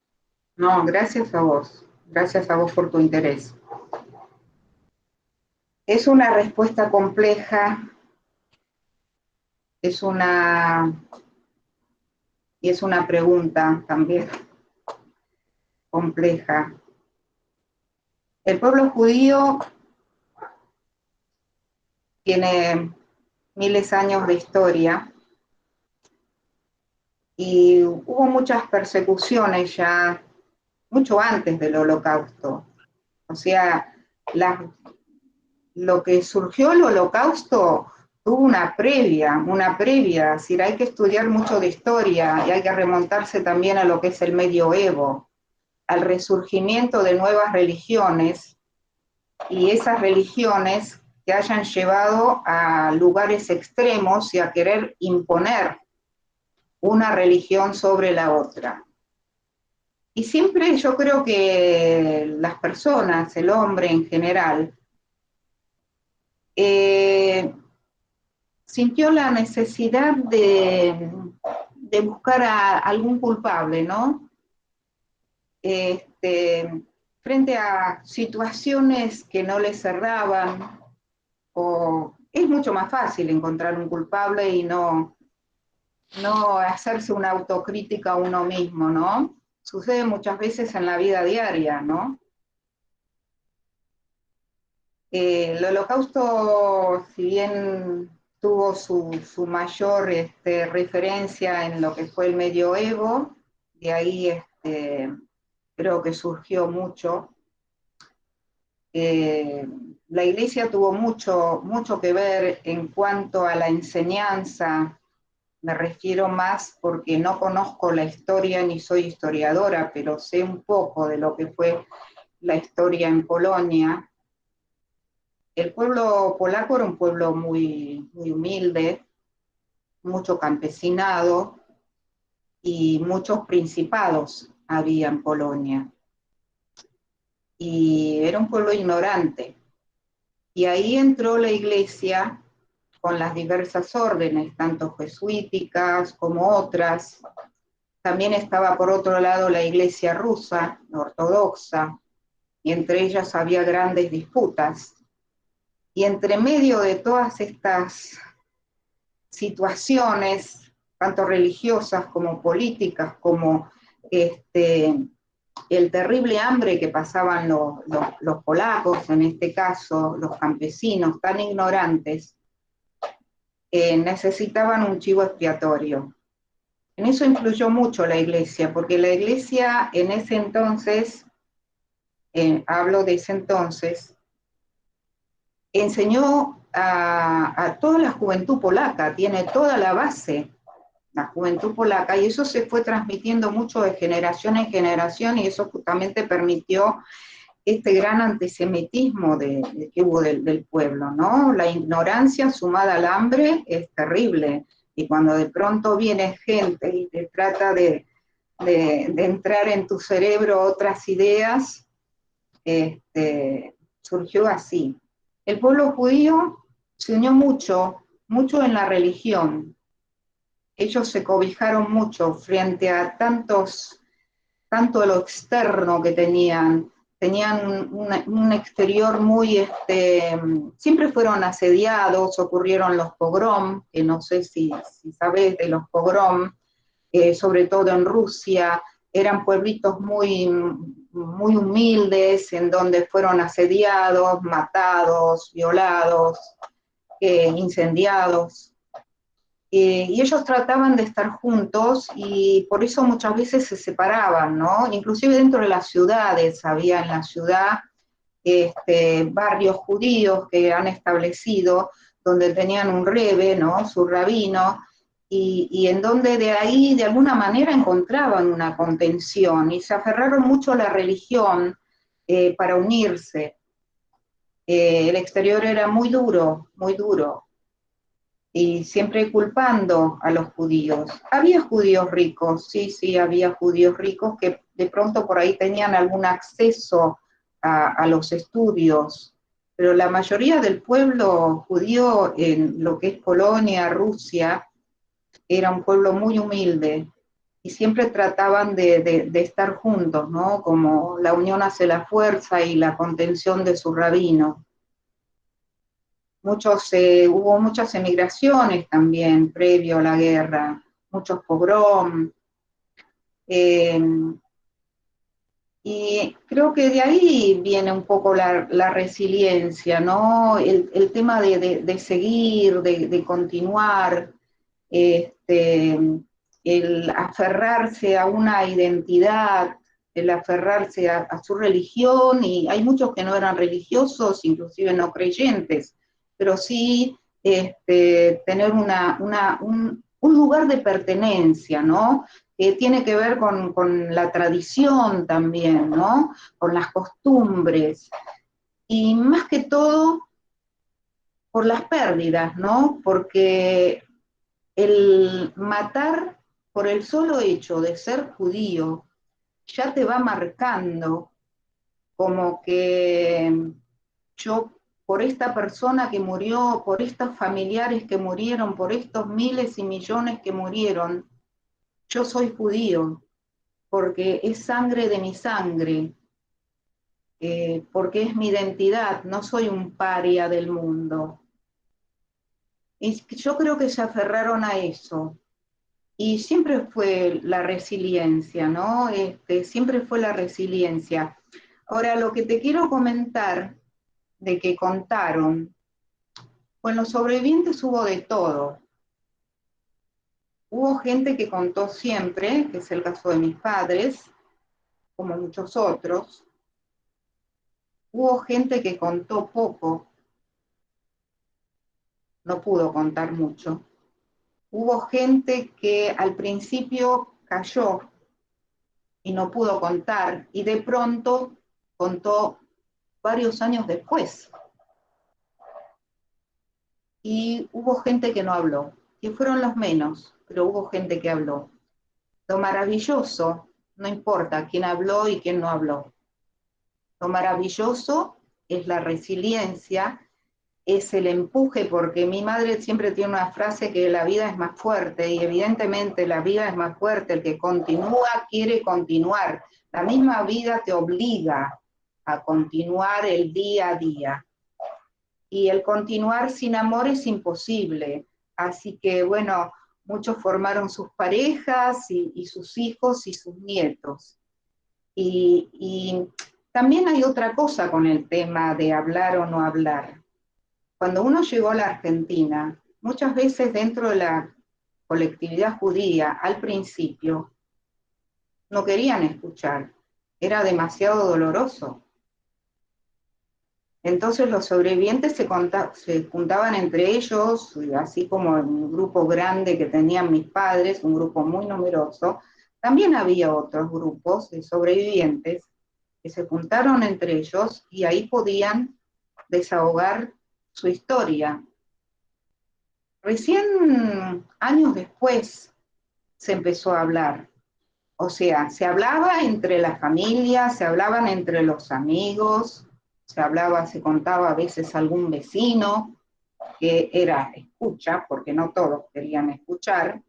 No, gracias a vos. Gracias a vos por tu interés. Es una respuesta compleja, es una pregunta también compleja. El pueblo judío tiene miles de años de historia y hubo muchas persecuciones ya mucho antes del Holocausto. O sea, lo que surgió el Holocausto tuvo una previa, es decir, hay que estudiar mucho de historia y hay que remontarse también a lo que es el medioevo, al resurgimiento de nuevas religiones, y esas religiones que hayan llevado a lugares extremos y a querer imponer una religión sobre la otra. Y siempre yo creo que las personas, el hombre en general, sintió la necesidad de buscar a algún culpable, ¿no? Frente a situaciones que no le cerraban, o es mucho más fácil encontrar un culpable y no hacerse una autocrítica a uno mismo, ¿no? Sucede muchas veces en la vida diaria, ¿no? El Holocausto, si bien tuvo su mayor referencia en lo que fue el medioevo, de ahí creo que surgió mucho. La Iglesia tuvo mucho que ver en cuanto a la enseñanza. Me refiero más porque no conozco la historia ni soy historiadora, pero sé un poco de lo que fue la historia en Polonia. El pueblo polaco era un pueblo muy, muy humilde, mucho campesinado y muchos principados había en Polonia. Y era un pueblo ignorante. Y ahí entró la iglesia con las diversas órdenes, tanto jesuíticas como otras. También estaba por otro lado la iglesia rusa, ortodoxa, y entre ellas había grandes disputas. Y entre medio de todas estas situaciones, tanto religiosas como políticas, como el terrible hambre que pasaban los polacos, en este caso los campesinos tan ignorantes, necesitaban un chivo expiatorio. En eso influyó mucho la iglesia, porque la iglesia en ese entonces, hablo de ese entonces, enseñó a toda la juventud polaca, tiene toda la base, la juventud polaca, y eso se fue transmitiendo mucho de generación en generación, y eso justamente permitió este gran antisemitismo que hubo del pueblo, ¿no? La ignorancia sumada al hambre es terrible, y cuando de pronto viene gente y te trata de entrar en tu cerebro otras ideas, surgió así. El pueblo judío se unió mucho, mucho en la religión. Ellos se cobijaron mucho frente a tanto lo externo que tenían un exterior muy, siempre fueron asediados, ocurrieron los pogrom, que no sé si sabés de los pogrom, sobre todo en Rusia, eran pueblitos muy, muy humildes, en donde fueron asediados, matados, violados, incendiados. Y ellos trataban de estar juntos y por eso muchas veces se separaban, ¿no? Inclusive dentro de las ciudades, había en la ciudad barrios judíos que han establecido, donde tenían un rebe, ¿no? Su rabino, y en donde de ahí de alguna manera encontraban una contención y se aferraron mucho a la religión para unirse. El exterior era muy duro, y siempre culpando a los judíos. Había judíos ricos, sí, había judíos ricos que de pronto por ahí tenían algún acceso a los estudios, pero la mayoría del pueblo judío en lo que es Polonia, Rusia, era un pueblo muy humilde y siempre trataban de estar juntos, ¿no? Como la unión hace la fuerza y la contención de su rabino. Hubo muchas emigraciones también previo a la guerra, muchos pogrom, y creo que de ahí viene un poco la resiliencia, ¿no? El tema de seguir, de continuar, el aferrarse a una identidad, el aferrarse a su religión, y hay muchos que no eran religiosos, inclusive no creyentes, pero sí tener un lugar de pertenencia, ¿no? Que tiene que ver con la tradición también, ¿no? Con las costumbres, y más que todo por las pérdidas, ¿no? Porque el matar por el solo hecho de ser judío ya te va marcando como que yo, por esta persona que murió, por estos familiares que murieron, por estos miles y millones que murieron, yo soy judío, porque es sangre de mi sangre, porque es mi identidad, no soy un paria del mundo. Y yo creo que se aferraron a eso. Y siempre fue la resiliencia, ¿no? Siempre fue la resiliencia. Ahora, lo que te quiero comentar de que contaron, pues los sobrevivientes hubo de todo. Hubo gente que contó siempre, que es el caso de mis padres, como muchos otros. Hubo gente que contó poco, no pudo contar mucho. Hubo gente que al principio cayó y no pudo contar, y de pronto contó varios años después. Y hubo gente que no habló, que fueron los menos, pero hubo gente que habló. Lo maravilloso, no importa quién habló y quién no habló. Lo maravilloso es la resiliencia, es el empuje, porque mi madre siempre tiene una frase que la vida es más fuerte, y evidentemente la vida es más fuerte, el que continúa quiere continuar. La misma vida te obliga a continuar el día a día. Y el continuar sin amor es imposible. Así que, bueno, muchos formaron sus parejas y sus hijos y sus nietos. Y también hay otra cosa con el tema de hablar o no hablar. Cuando uno llegó a la Argentina, muchas veces dentro de la colectividad judía, al principio, no querían escuchar. Era demasiado doloroso. Entonces los sobrevivientes se juntaban entre ellos, así como en un grupo grande que tenían mis padres, un grupo muy numeroso. También había otros grupos de sobrevivientes que se juntaron entre ellos y ahí podían desahogar su historia. Recién años después se empezó a hablar. O sea, se hablaba entre la familia, se hablaban entre los amigos, se contaba a veces algún vecino, que era escucha, porque no todos querían escuchar,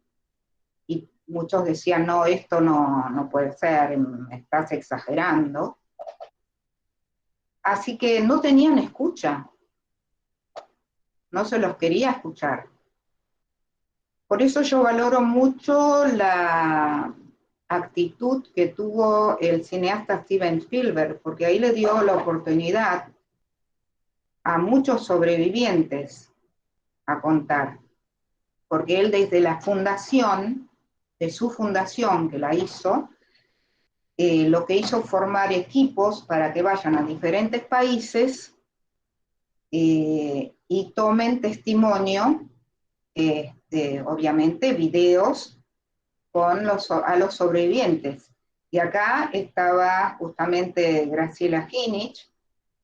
y muchos decían, no, esto no puede ser, estás exagerando. Así que no tenían escucha, no se los quería escuchar. Por eso yo valoro mucho la actitud que tuvo el cineasta Steven Spielberg, porque ahí le dio la oportunidad a muchos sobrevivientes a contar, porque él desde la fundación, de su fundación que la hizo, lo que hizo formar equipos para que vayan a diferentes países y tomen testimonio, obviamente videos a los sobrevivientes. Y acá estaba justamente Graciela Kinich,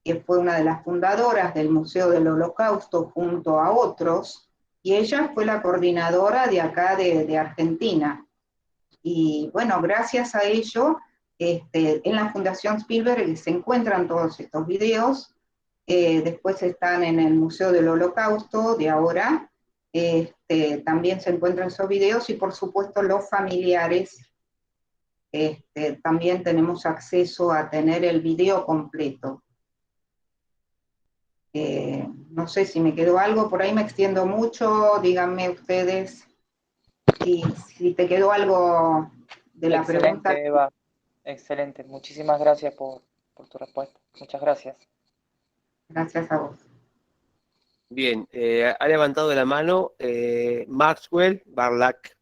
que fue una de las fundadoras del Museo del Holocausto junto a otros, y ella fue la coordinadora de acá de Argentina. Y bueno, gracias a ello, en la Fundación Spielberg se encuentran todos estos videos, después están en el Museo del Holocausto de ahora, también se encuentran esos videos y por supuesto los familiares, también tenemos acceso a tener el video completo. No sé si me quedó algo, por ahí me extiendo mucho, díganme ustedes si te quedó algo de la pregunta. Excelente, Eva. Excelente. Muchísimas gracias por tu respuesta. Muchas gracias. Gracias a vos. Bien, ha levantado la mano Maxwell Barlac.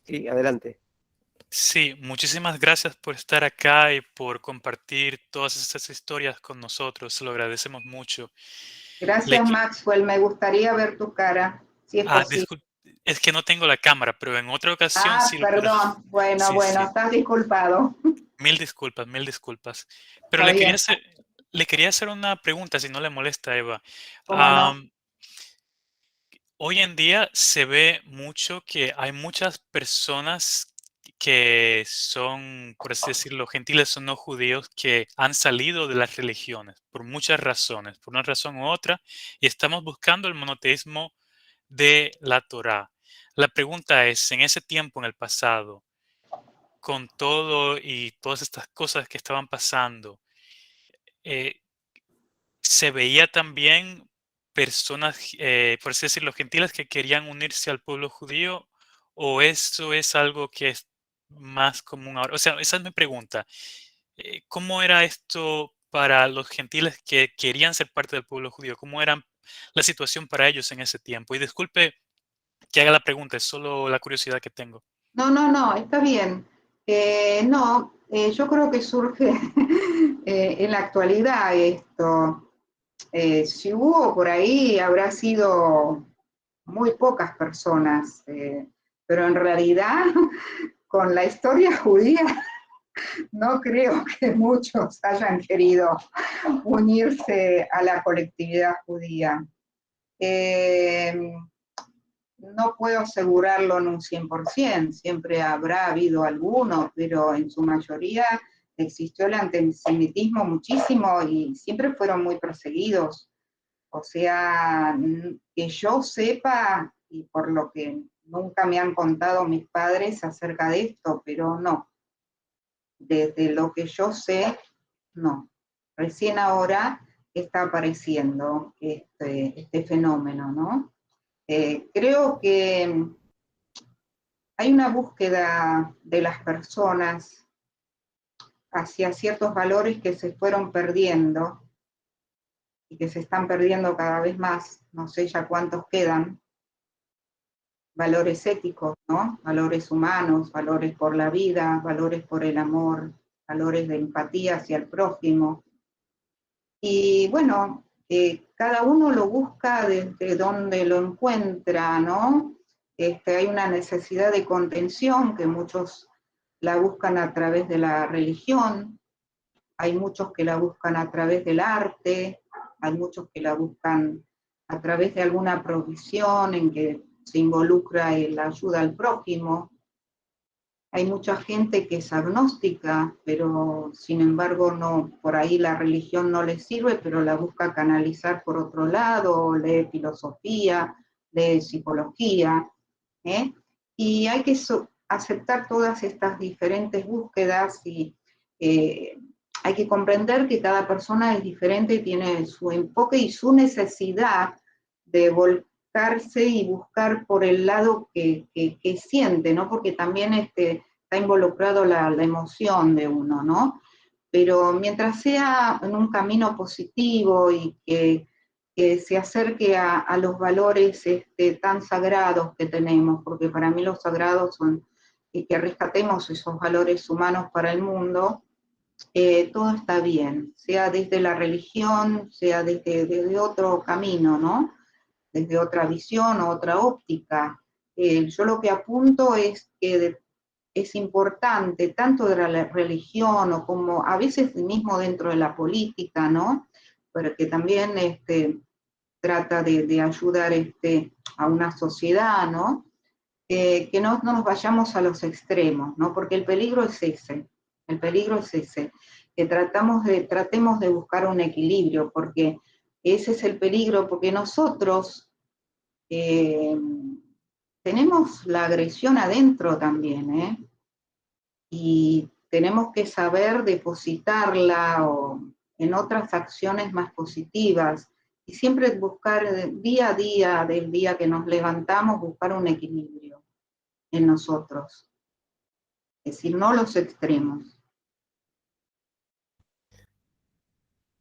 Sí, adelante. Sí, muchísimas gracias por estar acá y por compartir todas estas historias con nosotros. Se lo agradecemos mucho. Gracias, Maxwell. Me gustaría ver tu cara, si es posible. Es que no tengo la cámara, pero en otra ocasión sí lo puedo. Perdón. Bueno, sí, bueno, sí. Estás disculpado. Mil disculpas. Pero le quería hacer una pregunta, si no le molesta, Eva. ¿Cómo no? Hoy en día se ve mucho que hay muchas personas que son, por así decirlo, gentiles o no judíos, que han salido de las religiones por muchas razones, por una razón u otra, y estamos buscando el monoteísmo de la Torá. La pregunta es, en ese tiempo, en el pasado, con todo y todas estas cosas que estaban pasando, se veía también personas, por así decirlo, gentiles que querían unirse al pueblo judío, o eso es algo que es más común ahora. O sea, esa es mi pregunta. ¿Cómo era esto para los gentiles que querían ser parte del pueblo judío? ¿Cómo era la situación para ellos en ese tiempo? Y disculpe que haga la pregunta, es solo la curiosidad que tengo. No, está bien. Yo creo que surge en la actualidad esto. Si hubo por ahí, habrá sido muy pocas personas, pero en realidad con la historia judía no creo que muchos hayan querido unirse a la colectividad judía. No puedo asegurarlo en un 100%, siempre habrá habido algunos, pero en su mayoría existió el antisemitismo muchísimo y siempre fueron muy perseguidos. O sea, que yo sepa, y por lo que nunca me han contado mis padres acerca de esto, pero no, desde lo que yo sé, no. Recién ahora está apareciendo este fenómeno, ¿no? Creo que hay una búsqueda de las personas hacia ciertos valores que se fueron perdiendo y que se están perdiendo cada vez más, no sé ya cuántos quedan, valores éticos, ¿no? Valores humanos, valores por la vida, valores por el amor, valores de empatía hacia el prójimo. Y bueno, cada uno lo busca desde donde lo encuentra, ¿no? Hay una necesidad de contención que muchos la buscan a través de la religión, hay muchos que la buscan a través del arte, hay muchos que la buscan a través de alguna provisión en que se involucra la ayuda al prójimo. Hay mucha gente que es agnóstica, pero sin embargo no, por ahí la religión no le sirve, pero la busca canalizar por otro lado, lee filosofía, lee psicología, ¿eh? Y hay que aceptar todas estas diferentes búsquedas y hay que comprender que cada persona es diferente y tiene su enfoque y su necesidad de volcarse y buscar por el lado que siente, ¿no? Porque también está involucrado la emoción de uno, ¿no? Pero mientras sea en un camino positivo y que se acerque a los valores tan sagrados que tenemos, porque para mí los sagrados son que rescatemos esos valores humanos para el mundo, todo está bien, sea desde la religión, sea desde otro camino, ¿no? Desde otra visión o otra óptica. Yo lo que apunto es que es importante, tanto de la religión o como a veces mismo dentro de la política, ¿no? Pero que también trata de ayudar a una sociedad, ¿no? Que no nos vayamos a los extremos, ¿no? Porque el peligro es ese, que tratemos de buscar un equilibrio, porque ese es el peligro, porque nosotros tenemos la agresión adentro también, ¿eh? Y tenemos que saber depositarla en otras acciones más positivas, y siempre buscar día a día, del día que nos levantamos, buscar un equilibrio en nosotros, es decir, no los extremos.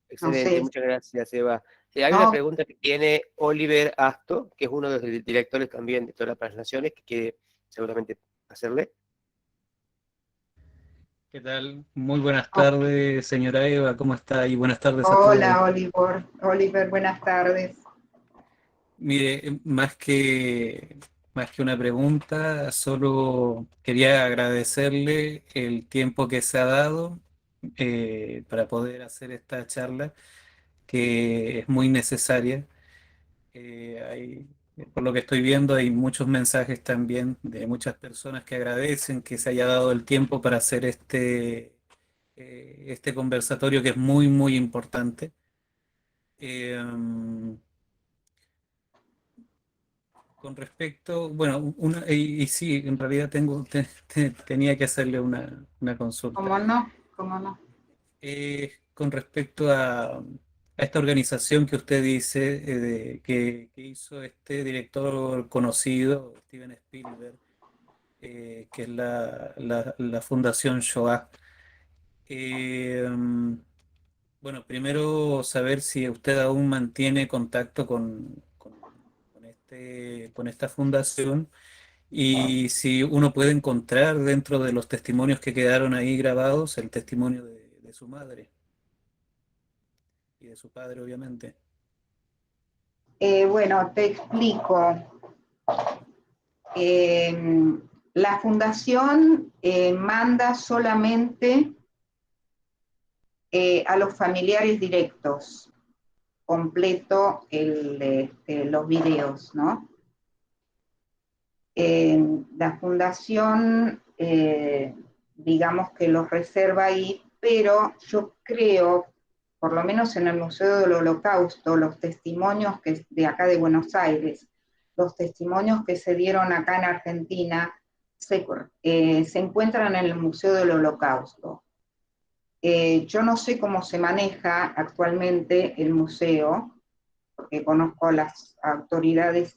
Excelente, No sé, muchas gracias, Eva. Hay una no, pregunta que tiene Oliver Asto, que es uno de los directores también de todas las naciones, que quiere seguramente hacerle. ¿Qué tal? Muy buenas tardes, señora Eva, ¿cómo está? Y buenas tardes a todos. hola Oliver, buenas tardes. Mire, más que una pregunta, solo quería agradecerle el tiempo que se ha dado para poder hacer esta charla, que es muy necesaria. Por lo que estoy viendo, hay muchos mensajes también de muchas personas que agradecen que se haya dado el tiempo para hacer este conversatorio que es muy, muy importante. Con respecto, bueno, y sí, en realidad tenía que hacerle una consulta. ¿Cómo no? ¿Cómo no? Con respecto a esta organización que usted dice que hizo este director conocido, Steven Spielberg, que es la Fundación Shoah. Bueno, primero saber si usted aún mantiene contacto con esta fundación y si uno puede encontrar dentro de los testimonios que quedaron ahí grabados el testimonio de su madre y de su padre, obviamente. Bueno, te explico. La fundación manda solamente a los familiares directos, completo los videos, ¿no? La fundación, digamos que los reserva ahí, pero yo creo, por lo menos en el Museo del Holocausto, los testimonios de acá de Buenos Aires, los testimonios que se dieron acá en Argentina, se encuentran en el Museo del Holocausto. Yo no sé cómo se maneja actualmente el museo, porque conozco a las autoridades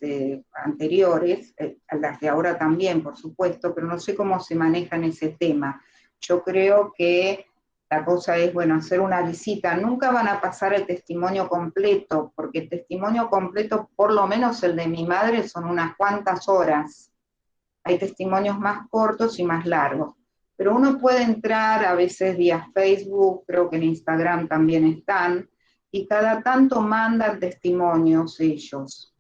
anteriores, a las de ahora también, por supuesto, pero no sé cómo se maneja en ese tema. Yo creo que la cosa es, bueno, hacer una visita. Nunca van a pasar el testimonio completo, porque el testimonio completo, por lo menos el de mi madre, son unas cuantas horas. Hay testimonios más cortos y más largos. Pero uno puede entrar a veces vía Facebook, creo que en Instagram también están, y cada tanto mandan testimonios ellos.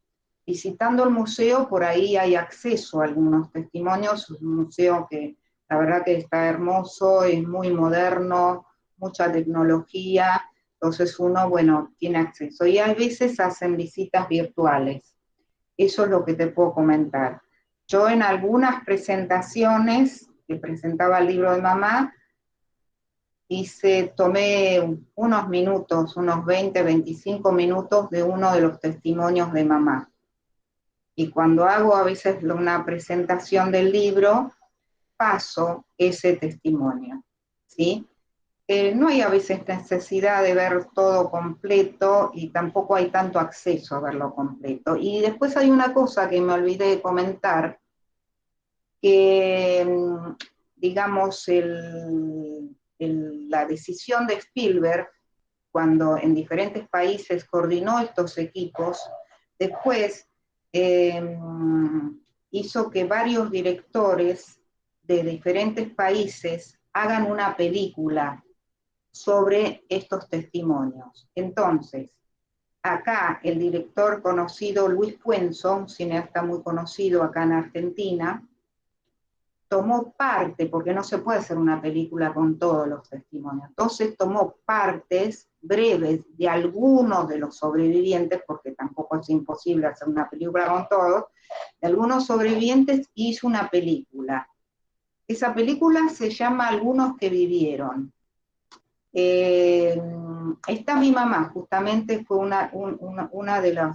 Visitando el museo, por ahí hay acceso a algunos testimonios, es un museo que la verdad que está hermoso, es muy moderno, mucha tecnología, entonces uno, bueno, tiene acceso. Y a veces hacen visitas virtuales, eso es lo que te puedo comentar. Yo en algunas presentaciones que presentaba el libro de mamá, tomé unos minutos, unos 20, 25 minutos de uno de los testimonios de mamá. Y cuando hago a veces una presentación del libro, paso ese testimonio, ¿sí? No hay a veces necesidad de ver todo completo y tampoco hay tanto acceso a verlo completo. Y después hay una cosa que me olvidé de comentar, que digamos la decisión de Spielberg, cuando en diferentes países coordinó estos equipos, después hizo que varios directores de diferentes países hagan una película sobre estos testimonios. Entonces, acá el director conocido Luis Puenzo, un cineasta muy conocido acá en Argentina, tomó parte, porque no se puede hacer una película con todos los testimonios, entonces tomó partes breves de algunos de los sobrevivientes, porque tampoco es imposible hacer una película con todos, de algunos sobrevivientes, hizo una película. Esa película se llama Algunos que vivieron. Está mi mamá, justamente fue una de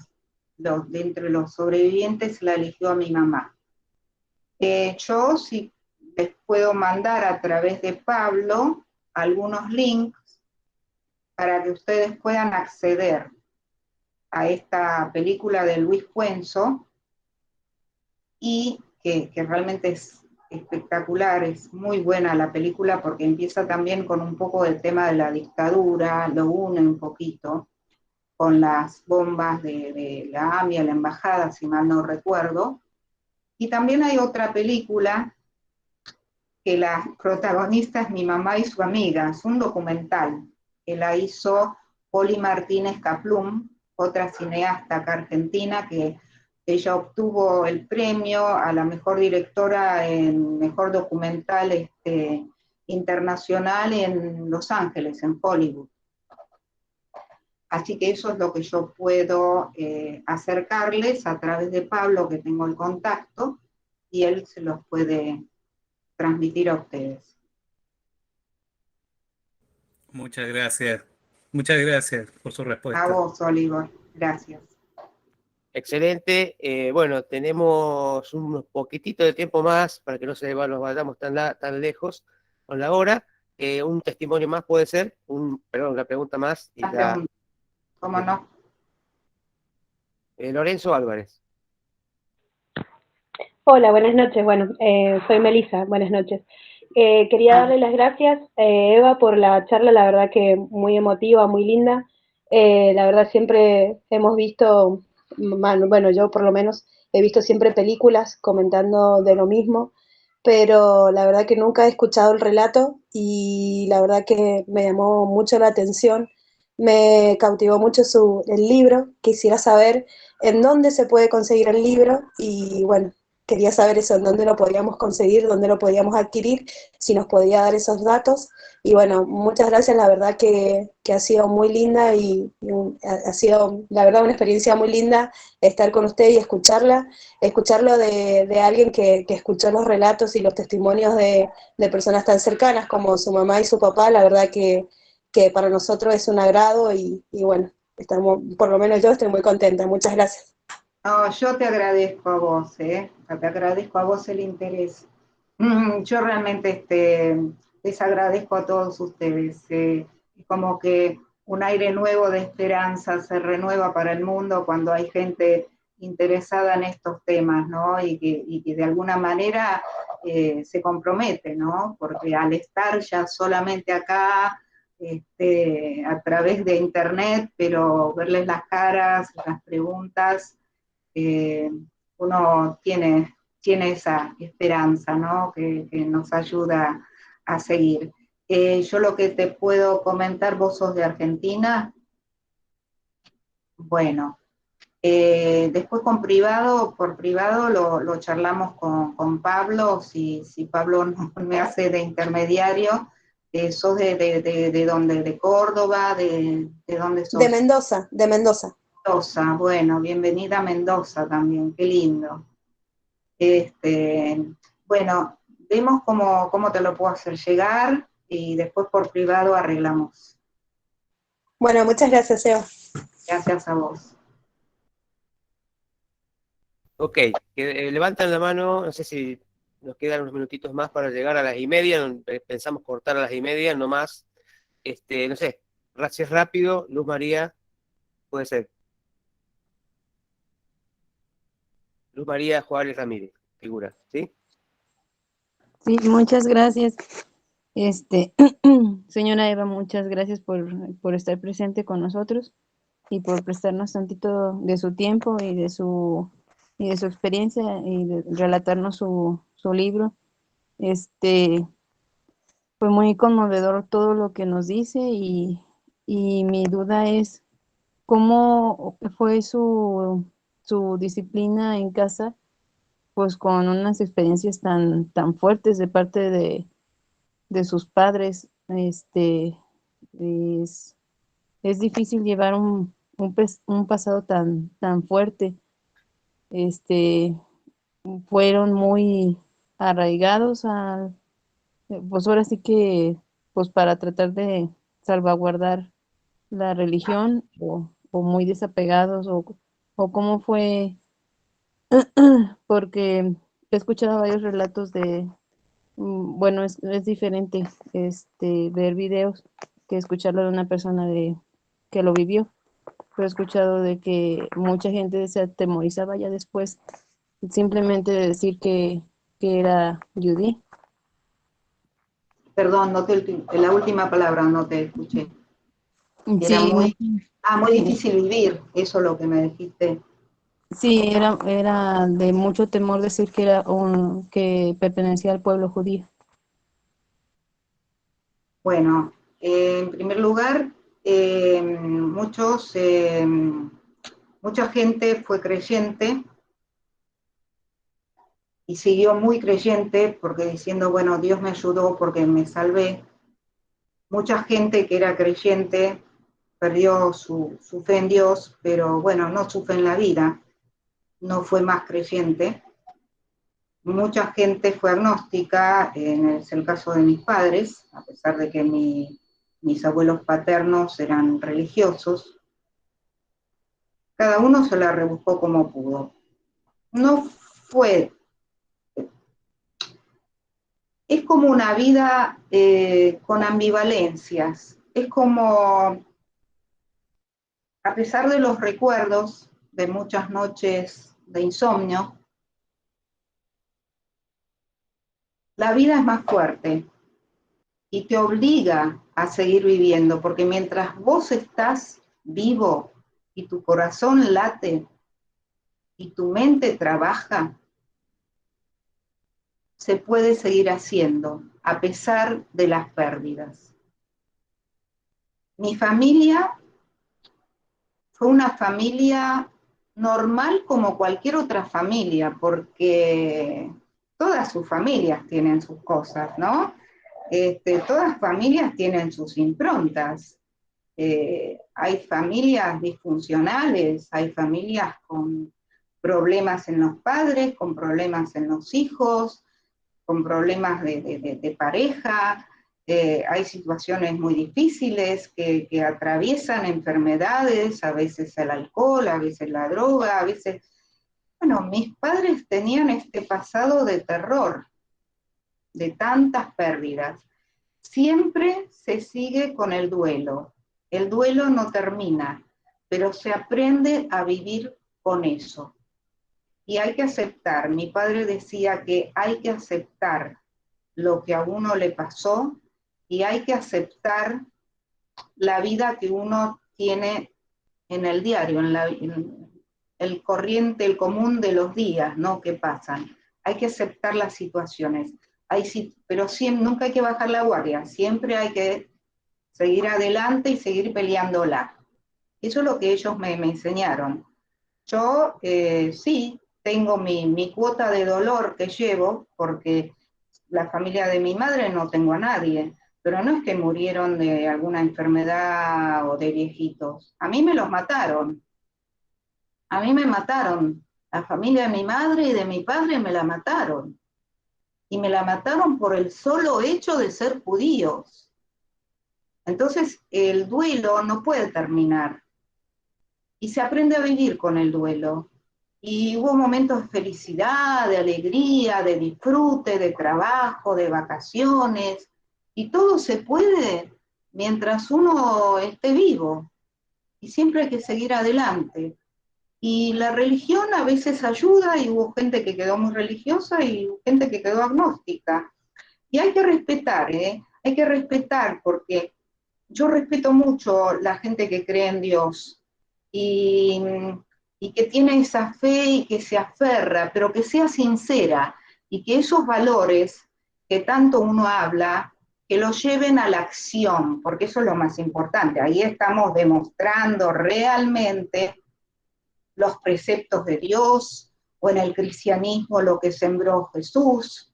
entre los sobrevivientes, la eligió a mi mamá. Yo sí les puedo mandar a través de Pablo algunos links para que ustedes puedan acceder a esta película de Luis Puenzo, y que realmente es espectacular, es muy buena la película porque empieza también con un poco del tema de la dictadura, lo une un poquito con las bombas de la AMIA, la embajada, si mal no recuerdo. Y también hay otra película que la protagonista es mi mamá y su amiga, es un documental que la hizo Poli Martínez Kaplum, otra cineasta acá argentina, que ella obtuvo el premio a la mejor directora en mejor documental internacional en Los Ángeles, en Hollywood. Así que eso es lo que yo puedo acercarles a través de Pablo, que tengo el contacto, y él se los puede transmitir a ustedes. Muchas gracias. Muchas gracias por su respuesta. A vos, Oliver. Gracias. Excelente. Bueno, tenemos un poquitito de tiempo más para que no nos vayamos tan lejos con la hora. Un testimonio más puede ser, perdón, la pregunta más. Y ¿Cómo no? Lorenzo Álvarez. Hola, buenas noches. Bueno, soy Melissa, buenas noches. Quería darle las gracias, Eva, por la charla, la verdad que muy emotiva, muy linda. La verdad siempre hemos visto, bueno, yo por lo menos he visto siempre películas comentando de lo mismo, pero la verdad que nunca he escuchado el relato y la verdad que me llamó mucho la atención, me cautivó mucho el libro. Quisiera saber en dónde se puede conseguir el libro y bueno, quería saber eso, en dónde lo podíamos conseguir, dónde lo podíamos adquirir, si nos podía dar esos datos. Y bueno, muchas gracias, la verdad que ha sido muy linda ha sido, la verdad, una experiencia muy linda estar con usted y escucharlo de alguien que escuchó los relatos y los testimonios de personas tan cercanas como su mamá y su papá. La verdad que para nosotros es un agrado y bueno, estamos, por lo menos yo estoy muy contenta. Muchas gracias. No, yo te agradezco a vos, te agradezco a vos el interés. Yo realmente les agradezco a todos ustedes. Como que un aire nuevo de esperanza se renueva para el mundo cuando hay gente interesada en estos temas, ¿no? Y que de alguna manera se compromete, ¿no? Porque al estar ya solamente acá, a través de internet, pero verles las caras, las preguntas, uno tiene esa esperanza, ¿no? Que nos ayuda a seguir. Yo lo que te puedo comentar, vos sos de Argentina. Bueno, después por privado lo charlamos con Pablo, si Pablo no me hace de intermediario. ¿Sos de dónde? ¿De Córdoba? ¿De dónde sos? De Mendoza, de Mendoza. Mendoza, bueno, bienvenida a Mendoza también, qué lindo. Bueno, vemos cómo te lo puedo hacer llegar y después por privado arreglamos. Bueno, muchas gracias, Eva. Gracias a vos. Ok, levantan la mano, no sé si nos quedan unos minutitos más para llegar a las 1:30, pensamos cortar a las 1:30, no más. No sé, si es rápido, Luz María, puede ser. Luz María Juárez Ramírez, figura, ¿sí? Sí, muchas gracias. Señora Eva, muchas gracias por estar presente con nosotros y por prestarnos tantito de su tiempo y de su experiencia y de relatarnos su libro. Fue muy conmovedor todo lo que nos dice y mi duda es cómo fue su disciplina en casa, pues con unas experiencias tan fuertes de parte de sus padres. Es, es difícil llevar un pasado tan fuerte. Este, Fueron muy arraigados pues ahora sí que, pues para tratar de salvaguardar la religión o muy desapegados o cómo fue, porque he escuchado varios relatos bueno, es diferente ver videos que escucharlo de una persona que lo vivió. Pero he escuchado de que mucha gente se atemorizaba ya después, simplemente de decir que era Judy. Perdón, la última palabra no te escuché. Era Sí, muy difícil vivir, eso es lo que me dijiste. sí, era de mucho temor decir que pertenecía al pueblo judío. Bueno, en primer lugar, mucha gente fue creyente y siguió muy creyente porque diciendo, bueno, Dios me ayudó porque me salvé. Mucha gente que era creyente perdió su fe en Dios, pero bueno, no su fe en la vida, no fue más creyente. Mucha gente fue agnóstica, es el caso de mis padres, a pesar de que mis abuelos paternos eran religiosos. Cada uno se la rebuscó como pudo. No fue, es como una vida con ambivalencias, es como, a pesar de los recuerdos de muchas noches de insomnio, la vida es más fuerte y te obliga a seguir viviendo, porque mientras vos estás vivo y tu corazón late y tu mente trabaja, se puede seguir haciendo a pesar de las pérdidas. Mi familia fue una familia normal como cualquier otra familia, porque todas sus familias tienen sus cosas, ¿no? Todas familias tienen sus improntas. Hay familias disfuncionales, hay familias con problemas en los padres, con problemas en los hijos, con problemas de pareja, hay situaciones muy difíciles que atraviesan enfermedades, a veces el alcohol, a veces la droga, a veces... Bueno, mis padres tenían este pasado de terror, de tantas pérdidas. Siempre se sigue con el duelo no termina, pero se aprende a vivir con eso. Y hay que aceptar, mi padre decía que hay que aceptar lo que a uno le pasó y hay que aceptar la vida que uno tiene en el diario, en el corriente, el común de los días, ¿no? Que pasan. Hay que aceptar las situaciones, pero nunca hay que bajar la guardia, siempre hay que seguir adelante y seguir peleándola. Eso es lo que ellos me enseñaron. Yo sí tengo mi cuota de dolor que llevo, porque la familia de mi madre no tengo a nadie, pero no es que murieron de alguna enfermedad o de viejitos. A mí me los mataron. A mí me mataron. La familia de mi madre y de mi padre me la mataron. Y me la mataron por el solo hecho de ser judíos. Entonces el duelo no puede terminar. Y se aprende a vivir con el duelo. Y hubo momentos de felicidad, de alegría, de disfrute, de trabajo, de vacaciones. Y todo se puede mientras uno esté vivo. Y siempre hay que seguir adelante. Y la religión a veces ayuda, y hubo gente que quedó muy religiosa y hubo gente que quedó agnóstica. Y hay que respetar, hay que respetar, porque yo respeto mucho la gente que cree en Dios y que tiene esa fe y que se aferra, pero que sea sincera y que esos valores que tanto uno habla, que los lleven a la acción, porque eso es lo más importante. Ahí estamos demostrando realmente los preceptos de Dios, o en el cristianismo lo que sembró Jesús,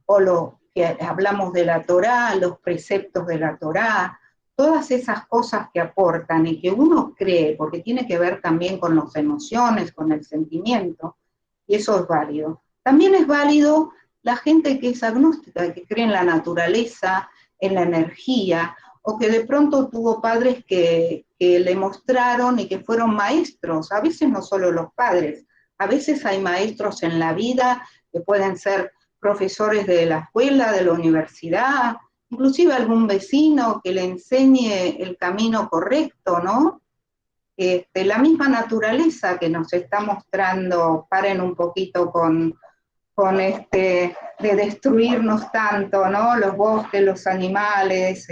o lo que hablamos de la Torá, los preceptos de la Torá, todas esas cosas que aportan y que uno cree, porque tiene que ver también con las emociones, con el sentimiento, y eso es válido. También es válido la gente que es agnóstica, que cree en la naturaleza, en la energía, o que de pronto tuvo padres que le mostraron y que fueron maestros. A veces no solo los padres, a veces hay maestros en la vida que pueden ser profesores de la escuela, de la universidad, inclusive algún vecino que le enseñe el camino correcto, ¿no? La misma naturaleza que nos está mostrando, paren un poquito con de destruirnos tanto, ¿no? Los bosques, los animales,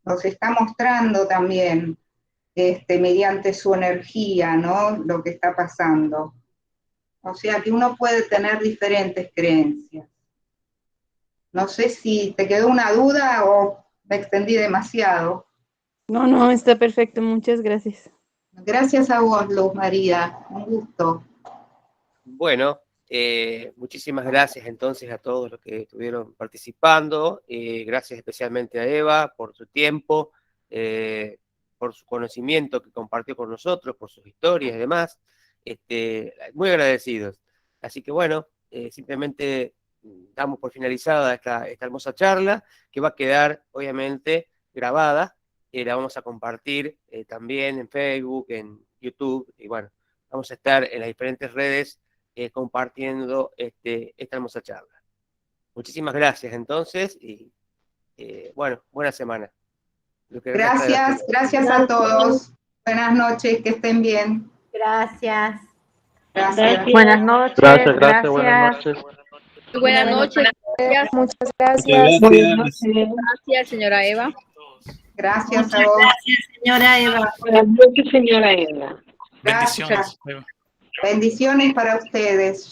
nos está mostrando también, mediante su energía, ¿no? Lo que está pasando. O sea que uno puede tener diferentes creencias. No sé si te quedó una duda o me extendí demasiado. No, está perfecto, muchas gracias. Gracias a vos, Luz María, un gusto. Bueno, muchísimas gracias entonces a todos los que estuvieron participando. Gracias especialmente a Eva por su tiempo, por su conocimiento que compartió con nosotros, por sus historias y demás. Muy agradecidos. Así que bueno, simplemente damos por finalizada esta hermosa charla, que va a quedar obviamente grabada. La vamos a compartir también en Facebook, en YouTube, y bueno, vamos a estar en las diferentes redes compartiendo esta hermosa charla. Muchísimas gracias entonces, y bueno, buena semana. Gracias a todos. Buenas noches, que estén bien. Gracias. Buenas noches. Gracias, buenas noches. Buenas noches. Muchas gracias. Gracias, señora Eva. Gracias a vos. Gracias, señora Eva. Buenas noches, señora Eva. Bendiciones, Eva. Bendiciones para ustedes.